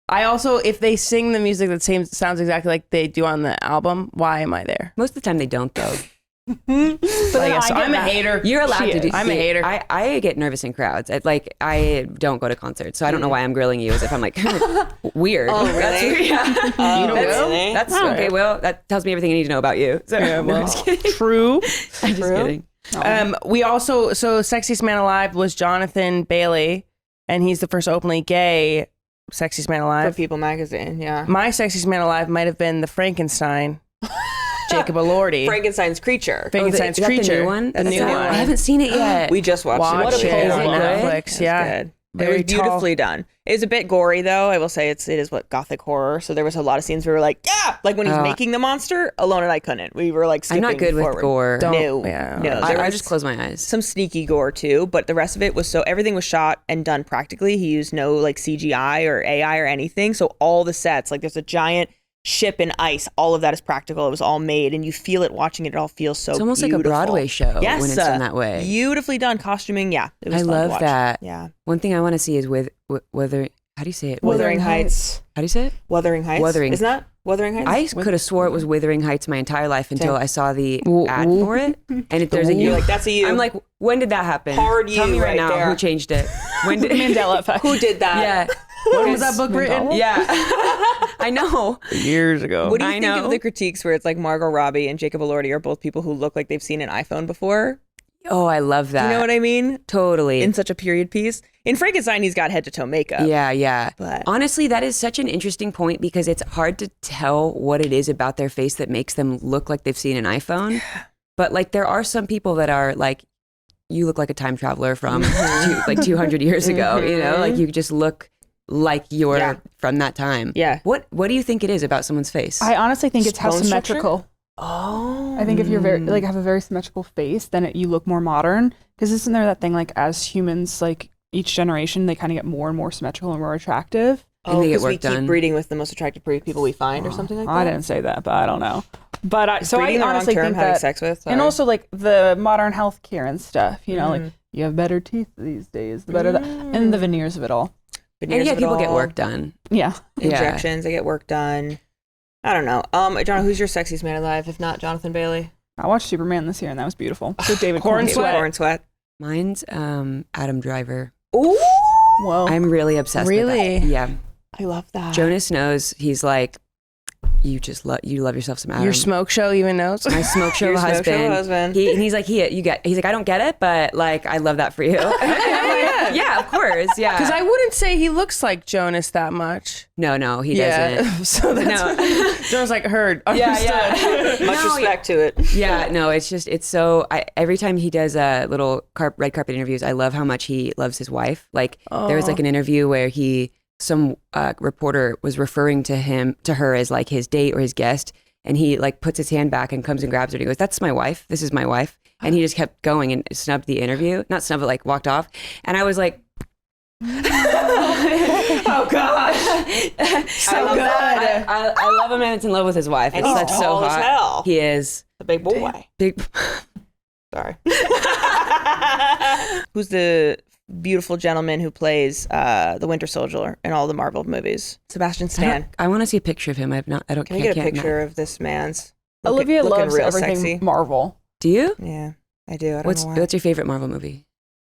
I also, if they sing the music that sounds exactly like they do on the album, why am I there? Most of the time they don't though. I guess so. I'm a hater. You're allowed She to do. is. I'm a hater. I get nervous in crowds. I don't go to concerts, so I don't know why I'm grilling you as if I'm like weird. Oh, really? That's weird. Yeah. You don't really? That's okay. Well, that tells me everything I need to know about you. So, Yeah, no, well, I'm just kidding. true. I'm just kidding. We also, Sexiest Man Alive was Jonathan Bailey, and he's the first openly gay Sexiest Man For Alive. People magazine, yeah. My Sexiest Man Alive might have been the Frankenstein, Jacob Elordi. Frankenstein's Creature. Frankenstein's Is that Creature. the new one? The new one. I haven't seen it yet. We just watched Watch it. it Is on it good? Netflix. Yeah. Good. Very It was beautifully done. It was a bit gory though. I will say it is what gothic horror. So there was a lot of scenes where we were like, yeah, like when he's making the monster. Alone and I couldn't. We were like, I'm skipping not good forward. with gore. Don't- No, yeah. no. I There was just close my eyes. some sneaky gore too, but the rest of it was everything was shot and done practically. He used no like CGI or AI or anything. So all the sets, like there's a giant ship in ice, all of that is practical. It was all made, and you feel it watching it. It all feels so. It's almost like a beautiful. Broadway show Yes, when it's done that way. Beautifully done costuming. Yeah, it was I fun to love watch. that. Yeah, One thing I want to see is with whether. How do you say it? Wuthering Heights. How do you say it? Wuthering Heights. Wuthering. Isn't that Wuthering Heights? I could have swore it was Wuthering Heights my entire life until I saw the ad for it. And there's a You're you. like, that's a you. I'm like, when did that happen? Hard Tell you me right right now there. who changed it. When did Mandela effect. who did that? Yeah. When was that book written? Yeah. I know. Years ago. What do you I think know. of the critiques where it's like Margot Robbie and Jacob Elordi are both people who look like they've seen an iPhone before? Oh, I love that. You know what I mean? Totally. In such a period piece. In Frankenstein, he's got head to toe makeup. Yeah. But- honestly, that is such an interesting point because it's hard to tell what it is about their face that makes them look like they've seen an iPhone. But like, there are some people that are like, you look like a time traveler from like 200 years ago. You know, like you just look like you're from that time. Yeah. What do you think it is about someone's face? I honestly think it's how Bone structure? symmetrical. Oh. I think if you're very like have a very symmetrical face, then you look more modern. Because isn't there that thing like as humans, like each generation, they kind of get more and more symmetrical and more attractive. And they get because we work keep done. breeding with the most attractive people we find or something like that? I didn't say that, but I don't know. But I Breeding the wrong honestly term, think having that, sex with? and Sorry. also like the modern healthcare and stuff. You know, like you have better teeth these days, the better and the veneers of it all. Veneers and yeah, of it people get all, work done. Yeah. Injections, they get work done. I don't know. John, who's your sexiest man alive? If not Jonathan Bailey? I watched Superman this year and that was beautifful. So David Corn Cornsweat. Sweat. Corn Sweat. Mine's Adam Driver. Ooh, Whoa. I'm really obsessed Really? with that. Yeah. I love that. Jonas knows. He's like, you love yourself some Adam. Your smoke show even knows. My smoke show Your smoke husband. show husband. He's like, he's like, I don't get it, but like, I love that for you. Yeah, of course. Yeah. Because I wouldn't say he looks like Jonas that much. No, he doesn't. So that's Jonas like heard. Yeah. Much respect to it. Yeah, no, it's so, every time he does little red carpet interviews, I love how much he loves his wife. Like there was like an interview where some reporter was referring to her as like his date or his guest. And he like puts his hand back and comes and grabs her and he goes, that's my wife. This is my wife. And he just kept going and snubbed the interview. Not snubbed, but like walked off. And I was like, oh God. So good. I love a man that's in love with his wife. And It's he's that's so tall as hot. hell. He is. A big boy. Big. Sorry. Who's the beautiful gentleman who plays the Winter Soldier in all the Marvel movies? Sebastian Stan. I want to see a picture of him. I don't. Can we get a picture of this man's? Olivia looking loves real everything sexy. Marvel. Do you? Yeah, I do. I don't know why. What's your favorite Marvel movie?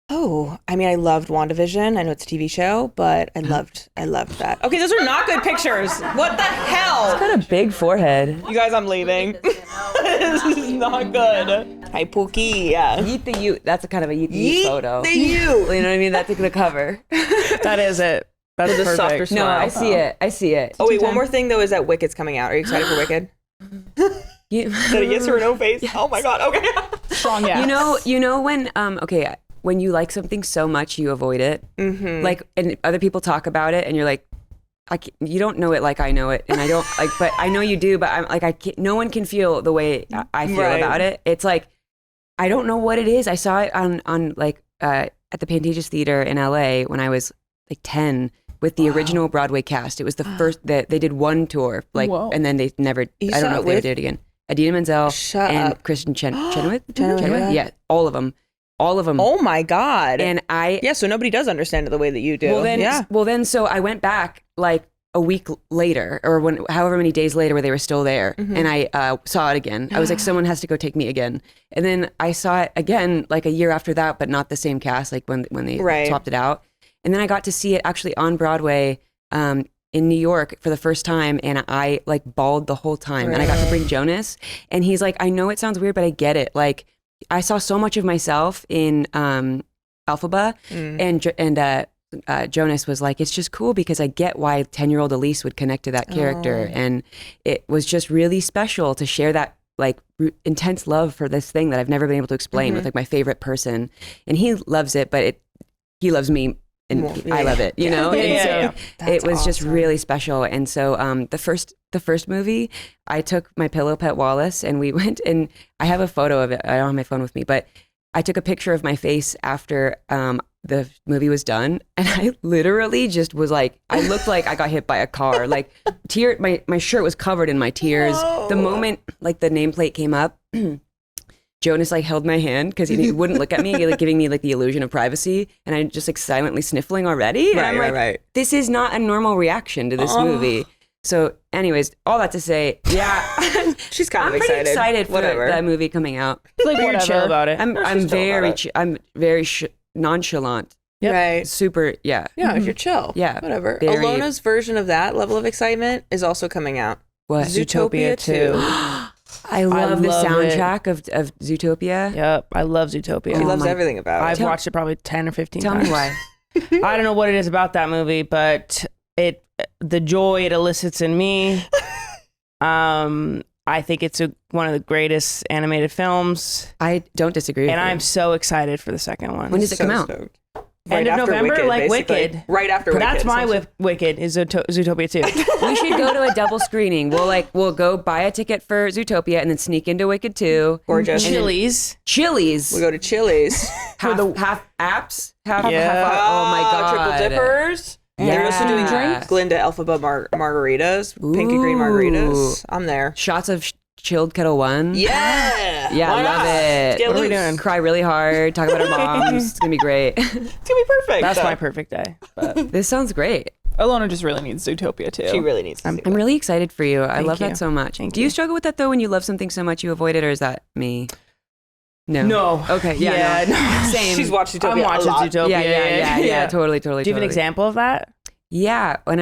Oh, I mean, I loved WandaVision. I know it's a TV show, but I loved that. Okay, those are not good pictures. What the hell? Got a big forehead. You guys, I'm leaving. This is not good. Hi, Pookie. Yeah. Yeet the you. That's a kind of a yeet the you photo. The you. You know what I mean? That's the cover. That is it. That's With a perfect. softer No, smile. I see it. I see it. Oh wait, one more thing though is that Wicked's coming out. Are you excited for Wicked? Is that a yes or a no face? Yes. Oh my god. Okay. Strong yes. You know when when you like something so much you avoid it. Mm-hmm. Like, and other people talk about it, and you're like, you don't know it like I know it, and I don't like, but I know you do. But I'm like, no one can feel the way I feel about it. It's like, I don't know what it is. I saw it on like at the Pantages Theater in LA when I was like 10 with the original Broadway cast. It was the first that they did one tour, like, and then they never. I don't know if they ever did it again. Adina Menzel and Kristen Chenoweth. Yeah, all of them. Oh my god. And so nobody does understand it the way that you do. Well then, so I went back like a week later, or however many days later, where they were still there, and I saw it again. I was like, someone has to go take me again. And then I saw it again like a year after that, but not the same cast, like when they swapped it out. And then I got to see it actually on Broadway in New York for the first time, and I like bawled the whole time. And I got to bring Jonas, and he's like, I know it sounds weird, but I get it. Like, I saw so much of myself in Alphaba, and Jonas was like, it's just cool because I get why 10-year-old Elyse would connect to that character. And it was just really special to share that like intense love for this thing that I've never been able to explain with like my favorite person. And he loves it, but he loves me. And I love it, you know? And so it was just really special. And so the first movie, I took my pillow pet Wallace and we went, and I have a photo of it. I don't have my phone with me, but I took a picture of my face after the movie was done. And I literally just was like, I looked like I got hit by a car. Like my shirt was covered in my tears. Whoa. The moment like the nameplate came up, Jonas like held my hand because he wouldn't look at me, like giving me like the illusion of privacy, and I'm just like silently sniffling already. And I'm like, this is not a normal reaction to this movie. So, anyways, all that to say, yeah, she's kind of excited. I'm pretty excited for that movie coming out. Like, you're chill about it. I'm very nonchalant. Yep. Right. Super. Yeah. Yeah. You're chill. Yeah. Whatever. Alona's version of that level of excitement is also coming out. What? Zootopia 2. I love the soundtrack of Zootopia. Yep, I love Zootopia. He loves everything about it. I've watched it probably 10 or 15 times. Tell me why. I don't know what it is about that movie, but the joy it elicits in me. I think it's one of the greatest animated films. I don't disagree. And I'm so excited for the second one. When does it come out? Stoked. End of November, Wicked, like basically. Wicked. Right after Wicked. That's my Wicked is Zootopia 2. We should go to a double screening. We'll go buy a ticket for Zootopia and then sneak into Wicked 2. Gorgeous. Chili's. We'll go to Chili's. half apps. Half. Oh my god. Triple dippers. Yeah. They're also doing Glinda Elphaba Margaritas, pink and green margaritas. I'm there. Shots of chilled Kettle One. Yeah. Yeah, I love it. Get what loose. are we doing? Cry really hard. Talk about our moms. It's gonna be great. It's gonna be perfect. That's my perfect day. But This sounds great. Alona just really needs Zootopia too. She really needs to see I'm really excited for you. I love you. that so much. Thank Do you struggle with that though when you love something so much you avoid it, or is that me? No. Okay. Yeah. No. Same. She's watched Zootopia I'm watching a lot. Zootopia. Yeah. Totally. Do you have an example of that? Yeah. When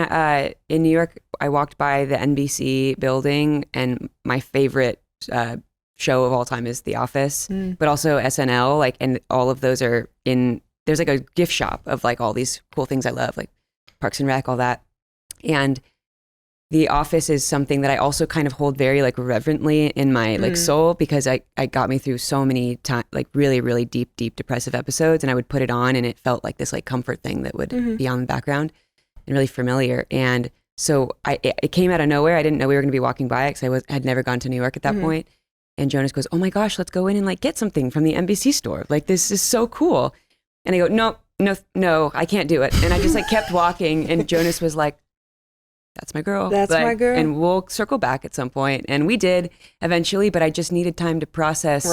in New York, I walked by the NBC building, and my favorite show of all time is The Office, but also SNL. Like, and all of those are in. There's like a gift shop of like all these cool things I love, like Parks and Rec, all that, and The Office is something that I also kind of hold very like reverently in my like soul, because I got me through so many like really, really deep depressive episodes, and I would put it on and it felt like this like comfort thing that would be on the background and really familiar. And so it came out of nowhere. I didn't know we were going to be walking by it because had never gone to New York at that point. And Jonas goes, "Oh my gosh, let's go in and like get something from the NBC store. Like, this is so cool." And I go, no, I can't do it. And I just like kept walking, and Jonas was like, "That's my girl. That's my girl. And we'll circle back at some point." And we did eventually, but I just needed time to process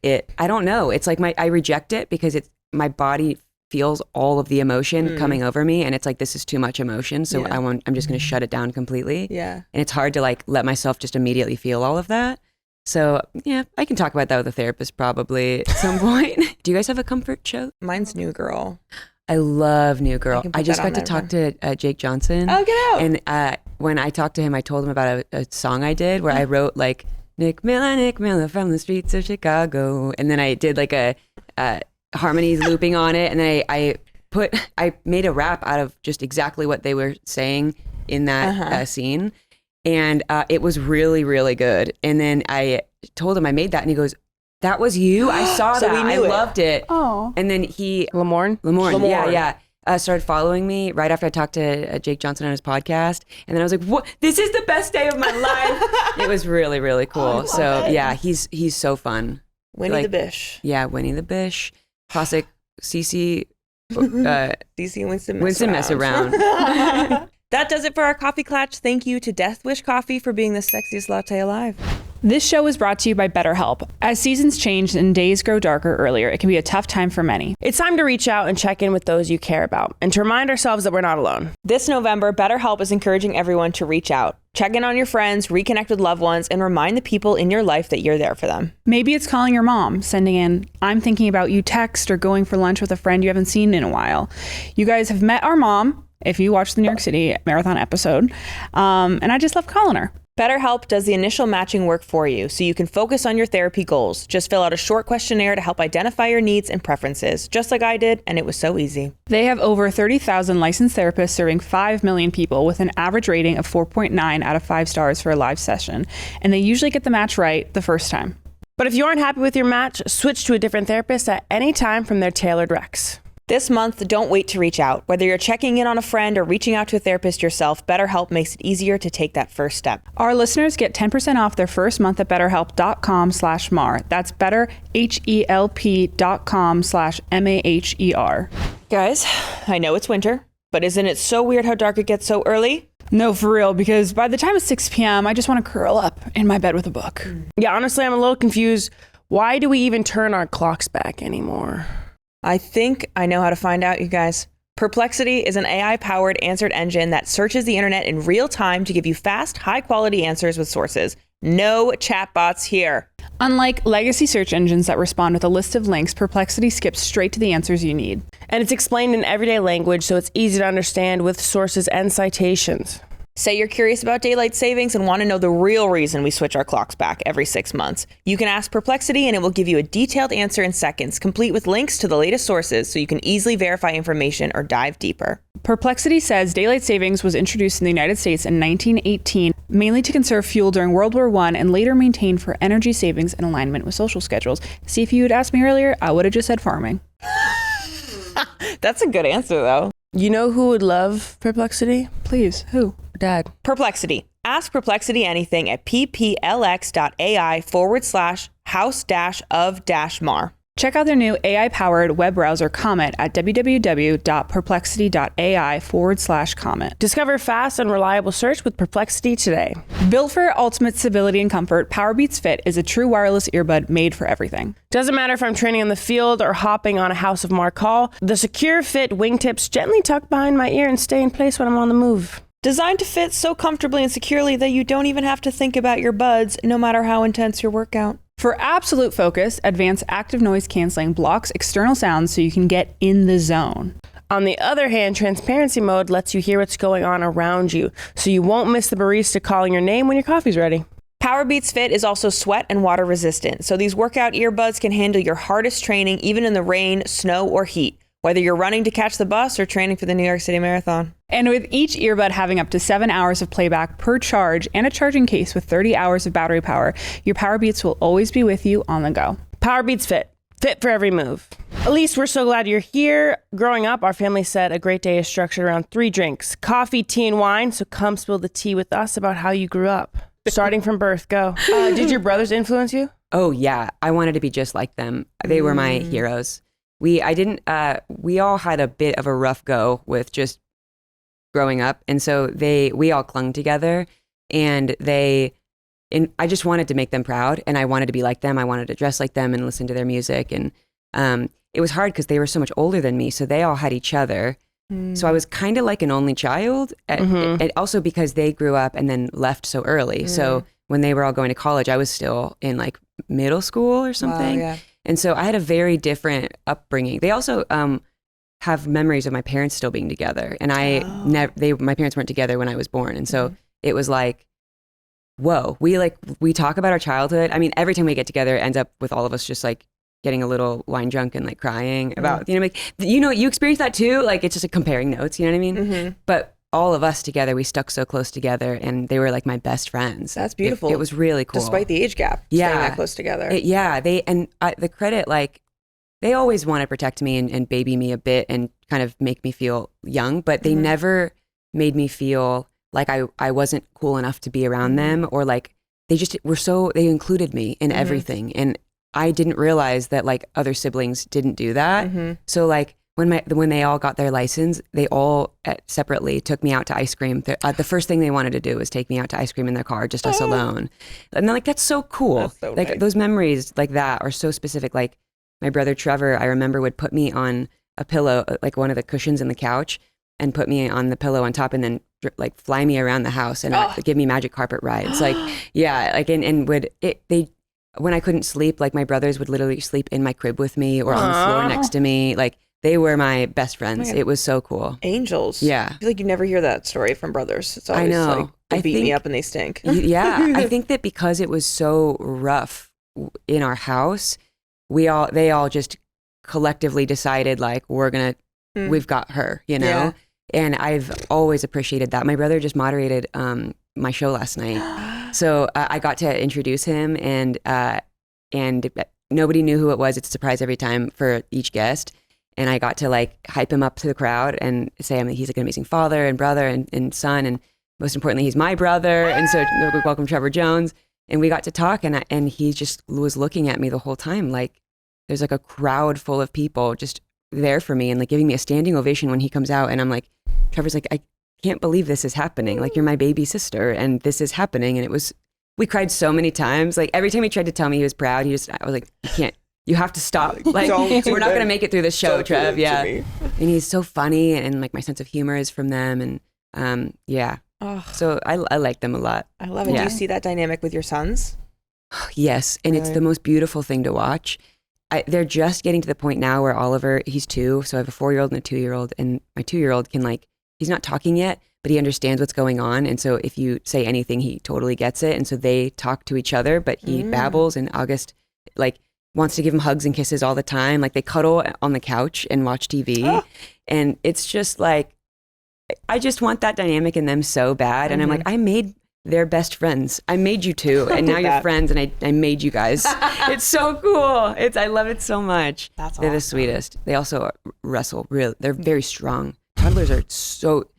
it. I don't know. It's like I reject it because my body feels all of the emotion coming over me, and it's like, this is too much emotion. So I'm just going to shut it down completely. Yeah. And it's hard to like let myself just immediately feel all of that. So yeah, I can talk about that with a therapist probably at some point. Do you guys have a comfort show? Mine's New Girl. I love New Girl. I just got to there, talk to Jake Johnson. Oh, get out. And when I talked to him, I told him about a song I did where I wrote like, Nick Miller from the streets of Chicago. And then I did like a harmonies looping on it. And then I made a rap out of just exactly what they were saying in that scene. And it was really, really good. And then I told him I made that, and he goes, "That was you? I saw So that. we knew I it. loved it." Oh. And then he Lamorne? Lamorne. Yeah. Started following me right after I talked to Jake Johnson on his podcast. And then I was like, "What? This is the best day of my life." It was really, really cool. So yeah, he's so fun. Winnie the Bish. Yeah, Winnie the Bish. Classic CC. DC and Winston mess around. That does it for our coffee clatch. Thank you to Death Wish Coffee for being the sexiest latte alive. This show is brought to you by BetterHelp. As seasons change and days grow darker earlier, it can be a tough time for many. It's time to reach out and check in with those you care about, and to remind ourselves that we're not alone. This November, BetterHelp is encouraging everyone to reach out. Check in on your friends, reconnect with loved ones, and remind the people in your life that you're there for them. Maybe it's calling your mom, sending in, "I'm thinking about you" text, or going for lunch with a friend you haven't seen in a while. You guys have met our mom, if you watched the New York City Marathon episode, and I just love calling her. BetterHelp does the initial matching work for you so you can focus on your therapy goals. Just fill out a short questionnaire to help identify your needs and preferences, just like I did, and it was so easy. They have over 30,000 licensed therapists serving 5 million people with an average rating of 4.9 out of 5 stars for a live session, and they usually get the match right the first time. But if you aren't happy with your match, switch to a different therapist at any time from their tailored recs. This month, don't wait to reach out. Whether you're checking in on a friend or reaching out to a therapist yourself, BetterHelp makes it easier to take that first step. Our listeners get 10% off their first month at betterhelp.com/Maher. That's betterhelp.com/MAHER. Guys, I know it's winter, but isn't it so weird how dark it gets so early? No, for real, because by the time it's 6 p.m., I just want to curl up in my bed with a book. Yeah, honestly, I'm a little confused. Why do we even turn our clocks back anymore? I think I know how to find out, you guys. Perplexity is an AI-powered answered engine that searches the internet in real time to give you fast, high-quality answers with sources. No chatbots here. Unlike legacy search engines that respond with a list of links, Perplexity skips straight to the answers you need. And it's explained in everyday language, so it's easy to understand with sources and citations. Say you're curious about daylight savings and want to know the real reason we switch our clocks back every 6 months. You can ask Perplexity and it will give you a detailed answer in seconds, complete with links to the latest sources so you can easily verify information or dive deeper. Perplexity says daylight savings was introduced in the United States in 1918, mainly to conserve fuel during World War I, and later maintained for energy savings and alignment with social schedules. See, if you had asked me earlier, I would have just said farming. That's a good answer, though. You know who would love Perplexity? Please, who? Dad. Perplexity. Ask Perplexity anything at pplx.ai/house-of-Mar. Check out their new AI-powered web browser Comet at www.perplexity.ai/Comet. Discover fast and reliable search with Perplexity today. Built for ultimate stability and comfort, Powerbeats Fit is a true wireless earbud made for everything. Doesn't matter if I'm training in the field or hopping on a House of Mar call, the secure fit wingtips gently tuck behind my ear and stay in place when I'm on the move. Designed to fit so comfortably and securely that you don't even have to think about your buds, no matter how intense your workout. For absolute focus, advanced active noise canceling blocks external sounds so you can get in the zone. On the other hand, transparency mode lets you hear what's going on around you, so you won't miss the barista calling your name when your coffee's ready. Powerbeats Fit is also sweat and water resistant, so these workout earbuds can handle your hardest training even in the rain, snow, or heat, whether you're running to catch the bus or training for the New York City Marathon. And with each earbud having up to 7 hours of playback per charge and a charging case with 30 hours of battery power, your Powerbeats will always be with you on the go. Powerbeats Fit. Fit for every move. Elyse, we're so glad you're here. Growing up, our family said a great day is structured around 3 drinks: coffee, tea, and wine. So come spill the tea with us about how you grew up. Starting from birth, go. Did your brothers influence you? Oh yeah, I wanted to be just like them. They were my heroes. We all had a bit of a rough go with just growing up, and so we all clung together, and I just wanted to make them proud, and I wanted to be like them. I wanted to dress like them and listen to their music, and it was hard because they were so much older than me, so they all had each other. So I was kind of like an only child, and also because they grew up and then left so early. So when they were all going to college, I was still in like middle school or something. Wow, yeah. And so I had a very different upbringing. They also have memories of my parents still being together, and my parents weren't together when I was born, and so it was like, whoa, we talk about our childhood. I mean, every time we get together, it ends up with all of us just like getting a little wine drunk and like crying about, you experience that too. Like it's just like comparing notes, you know what I mean? But all of us together, we stuck so close together, and they were like my best friends. That's beautiful. It was really cool. Despite the age gap, staying that close together. The credit, like they always want to protect me and baby me a bit and kind of make me feel young, but they never made me feel like I wasn't cool enough to be around them, or like they included me in everything. And I didn't realize that like other siblings didn't do that. So like when they all got their license, they all separately took me out to ice cream. The first thing they wanted to do was take me out to ice cream in their car, just us alone. And they're like, that's so cool. That's so like nice. Those memories like that are so specific. Like my brother Trevor, I remember, would put me on a pillow, like one of the cushions in the couch, and put me on the pillow on top, and then like fly me around the house and give me magic carpet rides. Like, yeah, like, and when I couldn't sleep, like my brothers would literally sleep in my crib with me or on the floor next to me. Like they were my best friends. It was so cool. Angels. Yeah. I feel like you never hear that story from brothers. It's always like they beat me up and they stink. Yeah. I think that because it was so rough in our house, they all just collectively decided like, we've got her, you know? Yeah. And I've always appreciated that. My brother just moderated my show last night. So I got to introduce him, and nobody knew who it was. It's a surprise every time for each guest. And I got to like hype him up to the crowd and say, he's like an amazing father and brother and son. And most importantly, he's my brother. And so welcome Trevor Jones. And we got to talk, and he just was looking at me the whole time. Like there's like a crowd full of people just there for me and like giving me a standing ovation when he comes out. And I'm like, Trevor's like, I can't believe this is happening. Like, you're my baby sister and this is happening. And we cried so many times. Like every time he tried to tell me he was proud, I was like, you have to stop. Like, we're not going to make it through this show, Trev. Yeah. And he's so funny, and like my sense of humor is from them. And yeah. So I like them a lot. I love it. Yeah. Do you see that dynamic with your sons? Yes. And it's the most beautiful thing to watch. They're just getting to the point now where Oliver, he's 2. So I have a 4-year-old and a 2-year-old, and my 2-year-old can like, he's not talking yet, but he understands what's going on. And so if you say anything, he totally gets it. And so they talk to each other, but he babbles, and August like wants to give him hugs and kisses all the time. Like they cuddle on the couch and watch TV. And it's just like, I just want that dynamic in them so bad. And I'm like, I made their best friends. I made you 2, and now you're friends, and I made you guys. It's so cool. I love it so much. That's They're the awesome. sweetest. They also wrestle. They're very strong. Toddlers are so,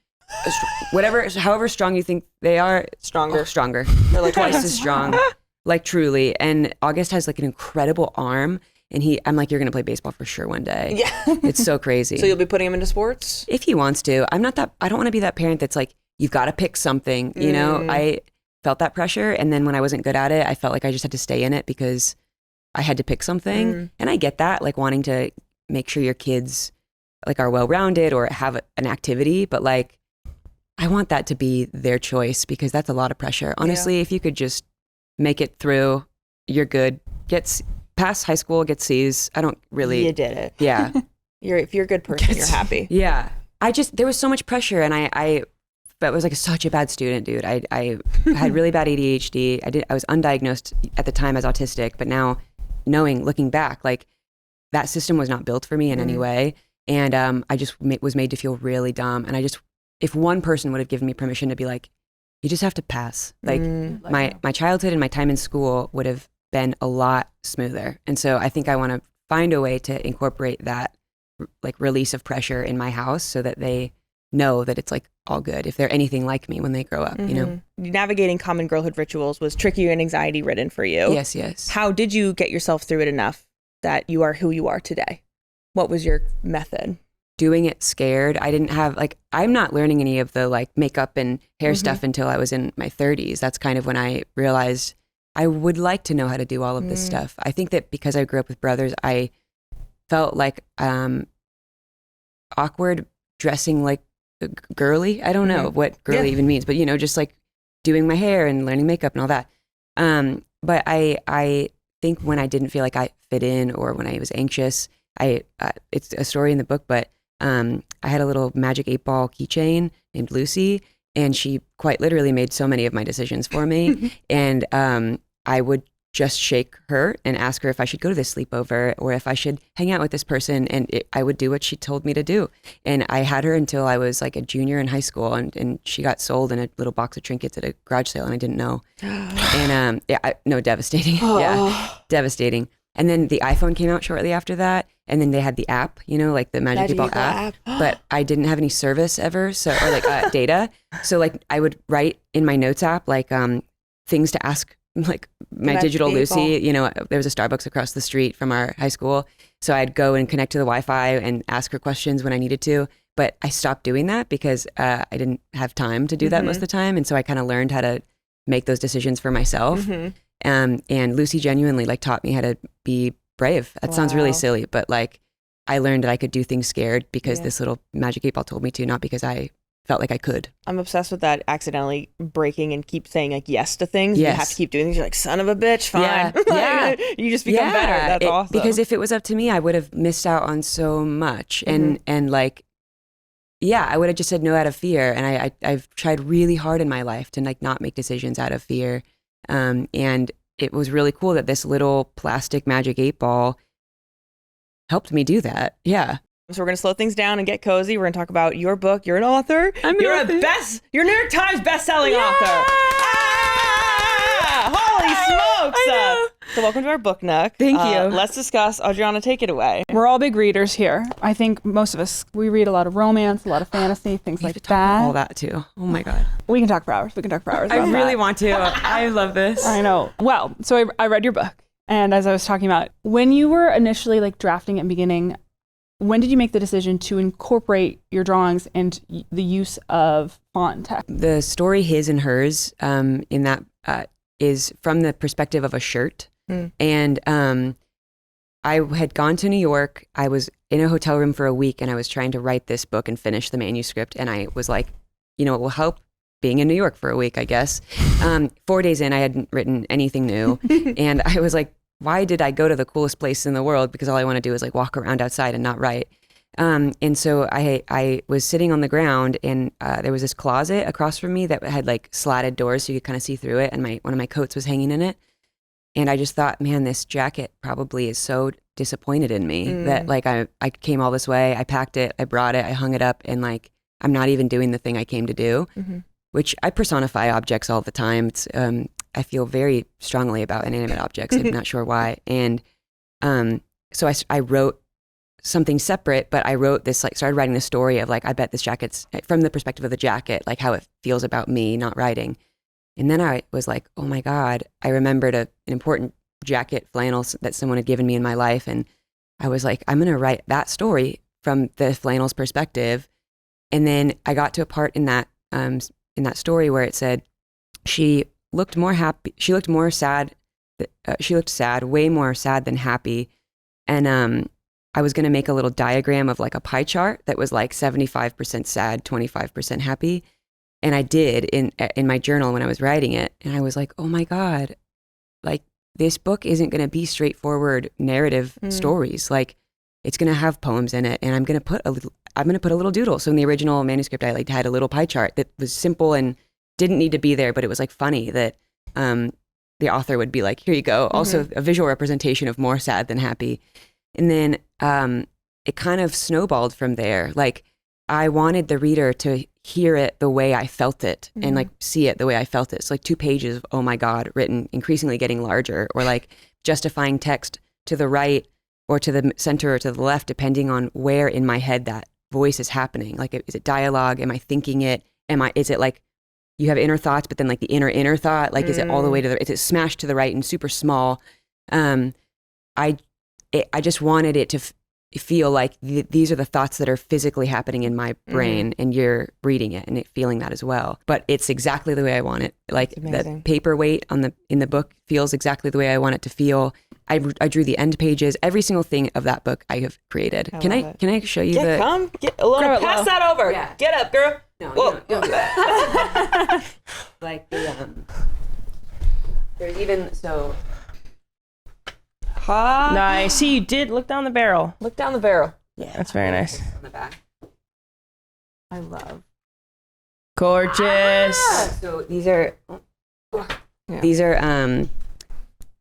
however strong you think they are, stronger. They're like twice as strong. Like truly. And August has like an incredible arm, and I'm like, you're going to play baseball for sure one day. Yeah. It's so crazy. So you'll be putting him into sports? If he wants to. I don't want to be that parent that's like, you've got to pick something, you know? I felt that pressure. And then when I wasn't good at it, I felt like I just had to stay in it because I had to pick something. And I get that, like wanting to make sure your kids like are well-rounded or have an activity, but like, I want that to be their choice because that's a lot of pressure. Honestly, if you could just make it through, you're good. pass high school, get C's. I don't really. You did it. Yeah. If you're a good person, you're happy. Yeah. There was so much pressure, and I was like such a bad student, dude. I had really bad ADHD. I was undiagnosed at the time as autistic, but now looking back, like that system was not built for me in any way. And I just was made to feel really dumb. And if one person would have given me permission to be like, you just have to pass, like my childhood and my time in school would have been a lot smoother. And so I think I want to find a way to incorporate that like release of pressure in my house so that they know that it's like all good if they're anything like me when they grow up, you know? Navigating common girlhood rituals was tricky and anxiety ridden for you. Yes. How did you get yourself through it enough that you are who you are today? What was your method? Doing it scared. I didn't have I'm not learning any of the like makeup and hair stuff until I was in my 30s. That's kind of when I realized I would like to know how to do all of this stuff. I think that because I grew up with brothers, I felt like awkward dressing like girly. I don't know what girly even means, but just like doing my hair and learning makeup and all that. But I think when I didn't feel like I fit in or when I was anxious, it's a story in the book, but I had a little magic 8-ball keychain named Lucy, and she quite literally made so many of my decisions for me. And I would just shake her and ask her if I should go to this sleepover or if I should hang out with this person. And I would do what she told me to do. And I had her until I was like a junior in high school, and she got sold in a little box of trinkets at a garage sale, and I didn't know. And devastating. Yeah, devastating. And then the iPhone came out shortly after that. And then they had the app, like the Magic 8-Ball app. But I didn't have any service ever, or like data. So like I would write in my notes app like things to ask like my digital Lucy. There was a Starbucks across the street from our high school. So I'd go and connect to the Wi-Fi and ask her questions when I needed to. But I stopped doing that because I didn't have time to do that most of the time. And so I kind of learned how to make those decisions for myself. And Lucy genuinely like taught me how to be brave. That sounds really silly, but like I learned that I could do things scared because this little Magic 8-Ball told me to, not because I felt like I could. I'm obsessed with that accidentally breaking and keep saying like yes to things. You have to keep doing things. You're like, son of a bitch, fine. Yeah. You just become better. That's awesome. Because if it was up to me, I would have missed out on so much. And like, I would have just said no out of fear. And I've tried really hard in my life to like not make decisions out of fear. And it was really cool that this little plastic Magic 8-Ball helped me do that. Yeah. So we're going to slow things down and get cozy. We're going to talk about your book. You're an author. You're New York Times bestselling author. Holy smokes. I know. So welcome to our Book Nook. Thank you. Let's discuss. Adriana, take it away. We're all big readers here. I think most of us, we read a lot of romance, a lot of fantasy, things like that. All that too. Oh my God. We can talk for hours. I really want to. I love this. I know. Well, so I read your book. And as I was talking about, when you were initially like drafting and beginning, when did you make the decision to incorporate your drawings and the use of font text? The story His and Hers in that is from the perspective of a shirt. And I had gone to New York. I was in a hotel room for a week and I was trying to write this book and finish the manuscript. And I was like, it will help being in New York for a week, I guess. 4 days in, I hadn't written anything new. And I was like, why did I go to the coolest place in the world? Because all I want to do is like walk around outside and not write. And so I was sitting on the ground and there was this closet across from me that had like slatted doors so you could kind of see through it. And one of my coats was hanging in it. And I just thought, man, this jacket probably is so disappointed in me that like I came all this way, I packed it, I brought it, I hung it up, and like I'm not even doing the thing I came to do, which I personify objects all the time. It's I feel very strongly about inanimate objects. I'm not sure why. And so I wrote something separate, but I wrote this, like started writing the story of like, I bet this jacket's from the perspective of the jacket, like how it feels about me not writing. And then I was like, oh my God, I remembered an important jacket flannel that someone had given me in my life. And I was like, I'm going to write that story from the flannel's perspective. And then I got to a part in that story where it said, she looked more happy. She looked more sad. She looked sad, way more sad than happy. And I was going to make a little diagram of like a pie chart that was like 75% sad, 25% happy. And I did in my journal when I was writing it. And I was like, oh my God, like this book isn't going to be straightforward narrative stories. Like, it's going to have poems in it, and I'm going to put a little doodle. So in the original manuscript, I like had a little pie chart that was simple and didn't need to be there, but it was like funny that the author would be like, here you go. Also a visual representation of more sad than happy. And then it kind of snowballed from there. Like, I wanted the reader to hear it the way I felt it and like see it the way I felt it. So like 2 pages of, oh my God, written, increasingly getting larger, or like justifying text to the right or to the center or to the left, depending on where in my head that voice is happening. Like, is it dialogue? Am I thinking it? Is it like you have inner thoughts, but then like the inner thought, like, is it all the way to is it smashed to the right and super small? I just wanted it to feel like these are the thoughts that are physically happening in my brain, and you're reading it and feeling that as well. But it's exactly the way I want it. Like, the paperweight in the book feels exactly the way I want it to feel. I drew the end pages. Every single thing of that book I have created. Can I show you Yeah, come. Pass that over. Yeah. Get up, girl. No, Whoa. you don't do that. Like there's even so. Nice. See, you did look down the barrel. Look down the barrel. Yeah, that's very nice. On the back. I love. Gorgeous. So these are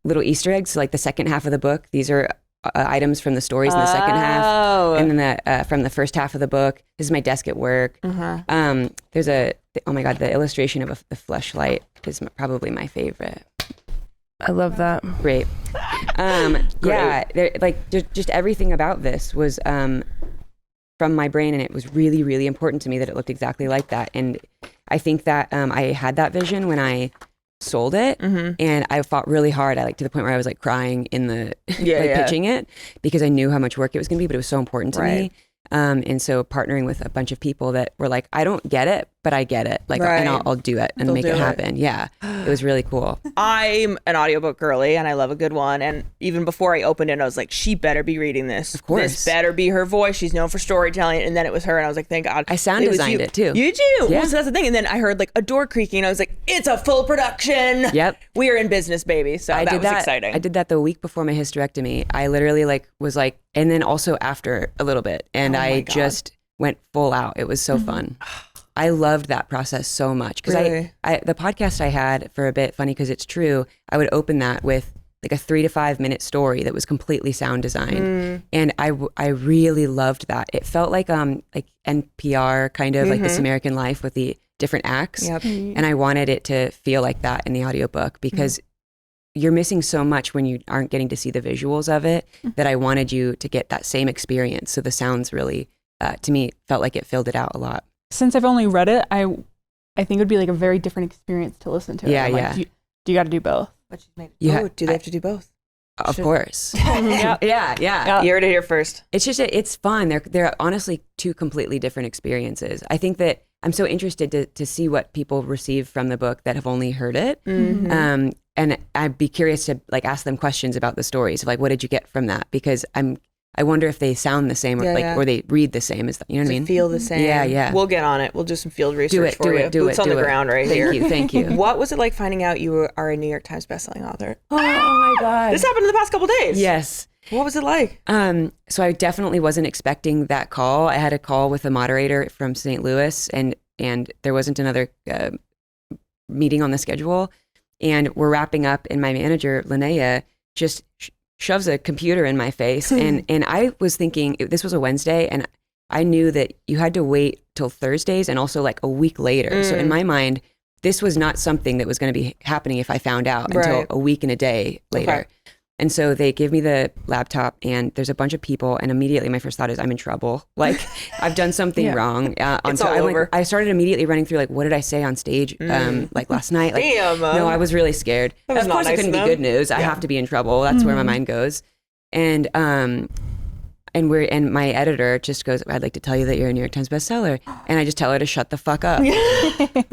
little Easter eggs. So like the second half of the book, these are items from the stories in the second half, and then from the first half of the book. This is my desk at work. There's oh my God, the illustration of the fleshlight is probably my favorite. I love that. Great. Yeah, like just everything about this was from my brain, and it was really, really important to me that it looked exactly like that. And I think that I had that vision when I sold it, and I fought really hard. I to the point where I was like crying in the pitching it, because I knew how much work it was going to be, but it was so important to me. And so partnering with a bunch of people that were like, I don't get it, but I get it. Like, and I'll do it and make it happen. Yeah. It was really cool. I'm an audiobook girly, and I love a good one. And even before I opened it, I was like, she better be reading this. Of course. This better be her voice. She's known for storytelling. And then it was her. And I was like, thank God. I sound designed it too. You do? Yeah. Well, so that's the thing. And then I heard like a door creaking. And I was like, it's a full production. Yep. We are in business, baby. So that was exciting. I did that the week before my hysterectomy. I literally was like, and then also after a little bit. And I just went full out. It was so fun. I loved that process so much, because Really? I the podcast I had for a bit, funny because it's true, I would open that with like a 3 to 5 minute story that was completely sound designed, and I really loved that. It felt like NPR kind of like This American Life with the different acts, and I wanted it to feel like that in the audiobook, because you're missing so much when you aren't getting to see the visuals of it, that I wanted you to get that same experience. So the sounds really, to me, felt like it filled it out a lot. Since I've only read it, I think it would be like a very different experience to listen to. Yeah, I'm like, yeah. Do you got to do both? But she's made Do they have to do both? Of course. Yeah. Yeah. You heard it here first. It's just, it's fun. They're honestly 2 completely different experiences. I think that I'm so interested to see what people receive from the book that have only heard it. And I'd be curious to like ask them questions about the stories. Like, what did you get from that? Because I wonder if they sound the same, or they read the same as, you know what I mean? Feel the same. Yeah. We'll get on it. We'll do some field research for you. Boots on the ground right here. Thank you. What was it like finding out you are a New York Times bestselling author? Oh my God. This happened in the past couple days. Yes. What was it like? So I definitely wasn't expecting that call. I had a call with a moderator from St. Louis, and there wasn't another meeting on the schedule. And we're wrapping up, and my manager, Linnea, just shoves a computer in my face. and I was thinking, this was a Wednesday, and I knew that you had to wait till Thursdays and also like a week later. So in my mind, this was not something that was going to be happening if I found out until a week and a day later. Okay. And so they give me the laptop, and there's a bunch of people, and immediately my first thought is, I'm in trouble. Like, I've done something wrong. It's all over. I started immediately running through, like, what did I say on stage like last night? Like, Damn. no, I was really scared. That was Of not course, nice it couldn't of be them. good news. I have to be in trouble. That's where my mind goes. And my editor just goes, I'd like to tell you that you're a New York Times bestseller. And I just tell her to shut the fuck up.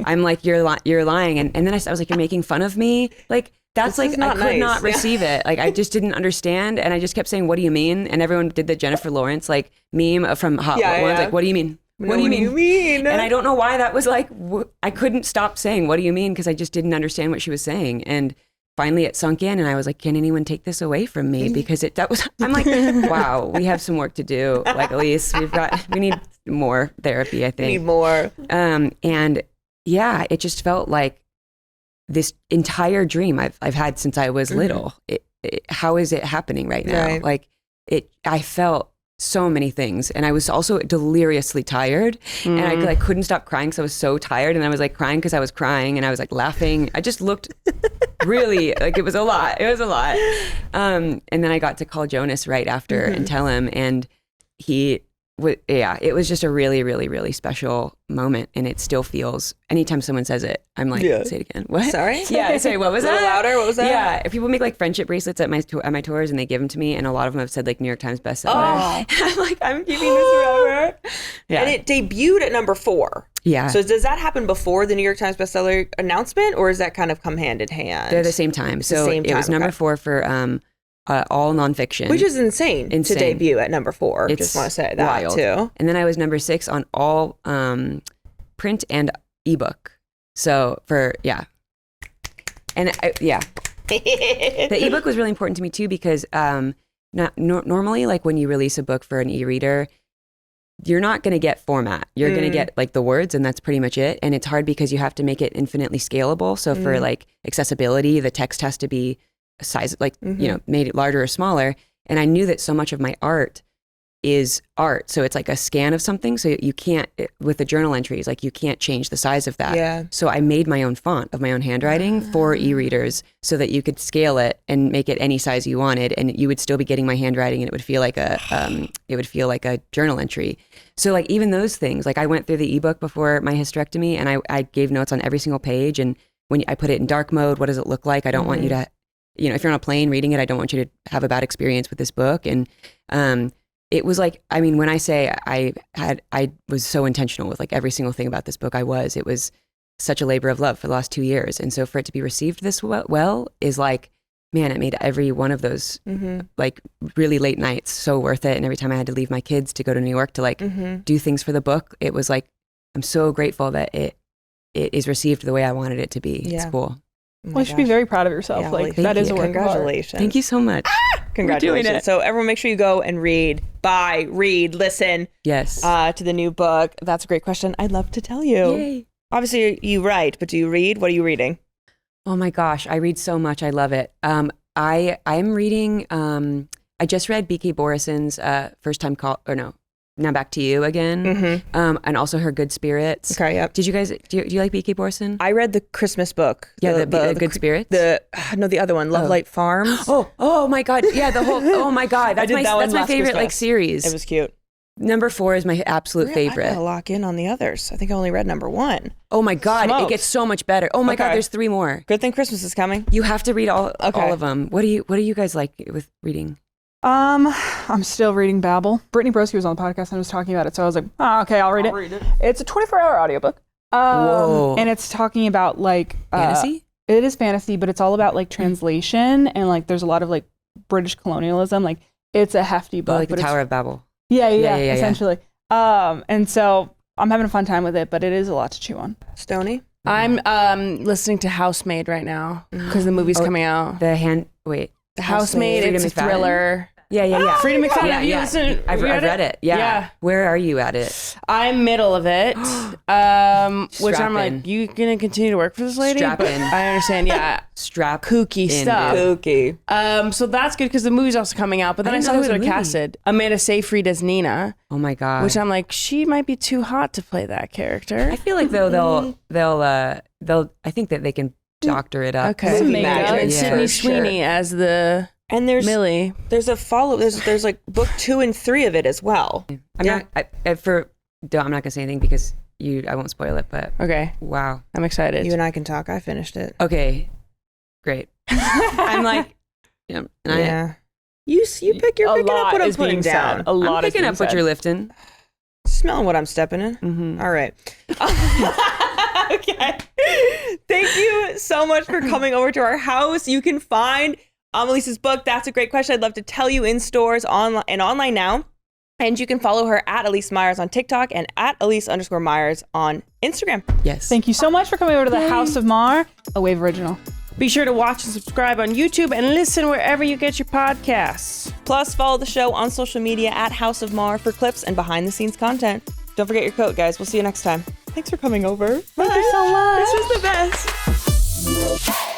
I'm like, you're lying. And then I was like, you're making fun of me? Like, that's This like, is not I could nice. not receive it. Like, I just didn't understand. And I just kept saying, what do you mean? And everyone did the Jennifer Lawrence, like, meme from Hot Ones. Like, what do you mean? What do you mean? And I don't know why that was like, I couldn't stop saying, what do you mean? Because I just didn't understand what she was saying. And finally it sunk in, and I was like, can anyone take this away from me? Because I'm like, wow, we have some work to do. Like, Elyse, we need more therapy, I think. We need more. And yeah, it just felt like this entire dream I've had since I was little. How is it happening right now? Right. Like I felt so many things, and I was also deliriously tired, and I couldn't stop crying because I was so tired, and I was like crying because I was crying, and I was like laughing. I just looked really like it was a lot. And then I got to call Jonas right after and tell him, and it was just a really, really, really special moment, and it still feels. Anytime someone says it, I'm like, say it again. What? Sorry. Yeah. Sorry. What was A little that? louder. What was that? Yeah. People make like friendship bracelets at my tours, and they give them to me, and a lot of them have said like New York Times bestseller. Oh. I'm like, I'm keeping this forever. Yeah. And it debuted at number 4. Yeah. So does that happen before the New York Times bestseller announcement, or does that kind of come hand in hand? They're the same time. So it was number 4 for all nonfiction, which is insane to debut at number 4. It's just want to say that wild. too. And then I was number 6 on all print and ebook. So the ebook was really important to me too, because normally, like when you release a book for an e-reader, you're not going to get format. You're going to get like the words, and that's pretty much it. And it's hard because you have to make it infinitely scalable. So for like accessibility, the text has to be size, like, made it larger or smaller. And I knew that so much of my art is art. So it's like a scan of something. So you can't, with the journal entries, like you can't change the size of that. Yeah. So I made my own font of my own handwriting for e-readers so that you could scale it and make it any size you wanted. And you would still be getting my handwriting, and it would feel like a journal entry. So like even those things, like I went through the ebook before my hysterectomy, and I gave notes on every single page. And when I put it in dark mode, what does it look like? I don't want you to, if you're on a plane reading it, I don't want you to have a bad experience with this book. And it was like, I mean, when I say I was so intentional with like every single thing about this book, it was such a labor of love for the last 2 years. And so for it to be received this well is like, man, it made every one of those like really late nights so worth it. And every time I had to leave my kids to go to New York to like do things for the book, it was like, I'm so grateful that it is received the way I wanted it to be. Yeah. It's cool. Well, you should be very proud of yourself. Yeah, like that is a work of art. Congratulations. Thank you so much. Congratulations. So everyone make sure you go and read, listen. Yes. To the new book. That's a great question. I'd love to tell you. Yay. Obviously you write, but do you read? What are you reading? Oh my gosh, I read so much. I love it. I'm reading, I just read B.K. Borison's First Time Call, or no, Now Back to You Again, and also her Good Spirits. Okay, yep. Did you guys, do you like B.K. Borison? I read the Christmas book. Yeah, the Good Spirits? The other one, Love Light Farms. Oh my God. Yeah, oh my God. That's my favorite like series. It was cute. Number 4 is my absolute favorite. I gotta lock in on the others. I think I only read number 1. Oh my God, Smokes. It gets so much better. Oh my God, there's 3 more. Good thing Christmas is coming. You have to read all of them. What do you guys like with reading? I'm still reading Babel. Brittany Broski was on the podcast and was talking about it, so I was like, okay, I'll read it. It's a 24-hour audiobook. Whoa. And it's talking about like fantasy? It is fantasy, but it's all about like translation, and like there's a lot of like British colonialism. Like it's a hefty book. Like the Tower of Babel. Yeah, essentially. And so I'm having a fun time with it, but it is a lot to chew on. Stoney? I'm listening to Housemaid right now because the movie's coming out. The Housemaid, it's a thriller. Yeah. Freedom McFadden. Yeah, Have you listened? I've read it. Yeah. Where are you at it? I'm middle of it. Which I'm like, you gonna continue to work for this lady? Strap But in. I understand. Yeah. in, Kooky stuff. Kooky. So that's good because the movie's also coming out. But then I saw who they're casted. Amanda Seyfried as Nina. Oh my God. Which I'm like, she might be too hot to play that character. I feel like though they'll I think that they can doctor it up. Okay. And Sydney Sweeney as the. And there's Millie. There's a follow. There's like book 2 and 3 of it as well. I'm not gonna say anything because I won't spoil it. But okay, wow, I'm excited. You and I can talk. I finished it. Okay, great. I'm like, You picking up what I'm putting down. I'm picking up what you're lifting. Smelling what I'm stepping in. Mm-hmm. All right. Okay. Thank you so much for coming over to our house. You can find Elyse's book, That's a Great Question, I'd Love to Tell You, in stores online now. And you can follow her at Elyse Myers on TikTok and at Elyse_Myers on Instagram. Yes. Thank you so much for coming over to the House of Maher, a Wave original. Be sure to watch and subscribe on YouTube and listen wherever you get your podcasts. Plus, follow the show on social media at House of Maher for clips and behind-the-scenes content. Don't forget your coat, guys. We'll see you next time. Thanks for coming over. Thank you so much. This was the best.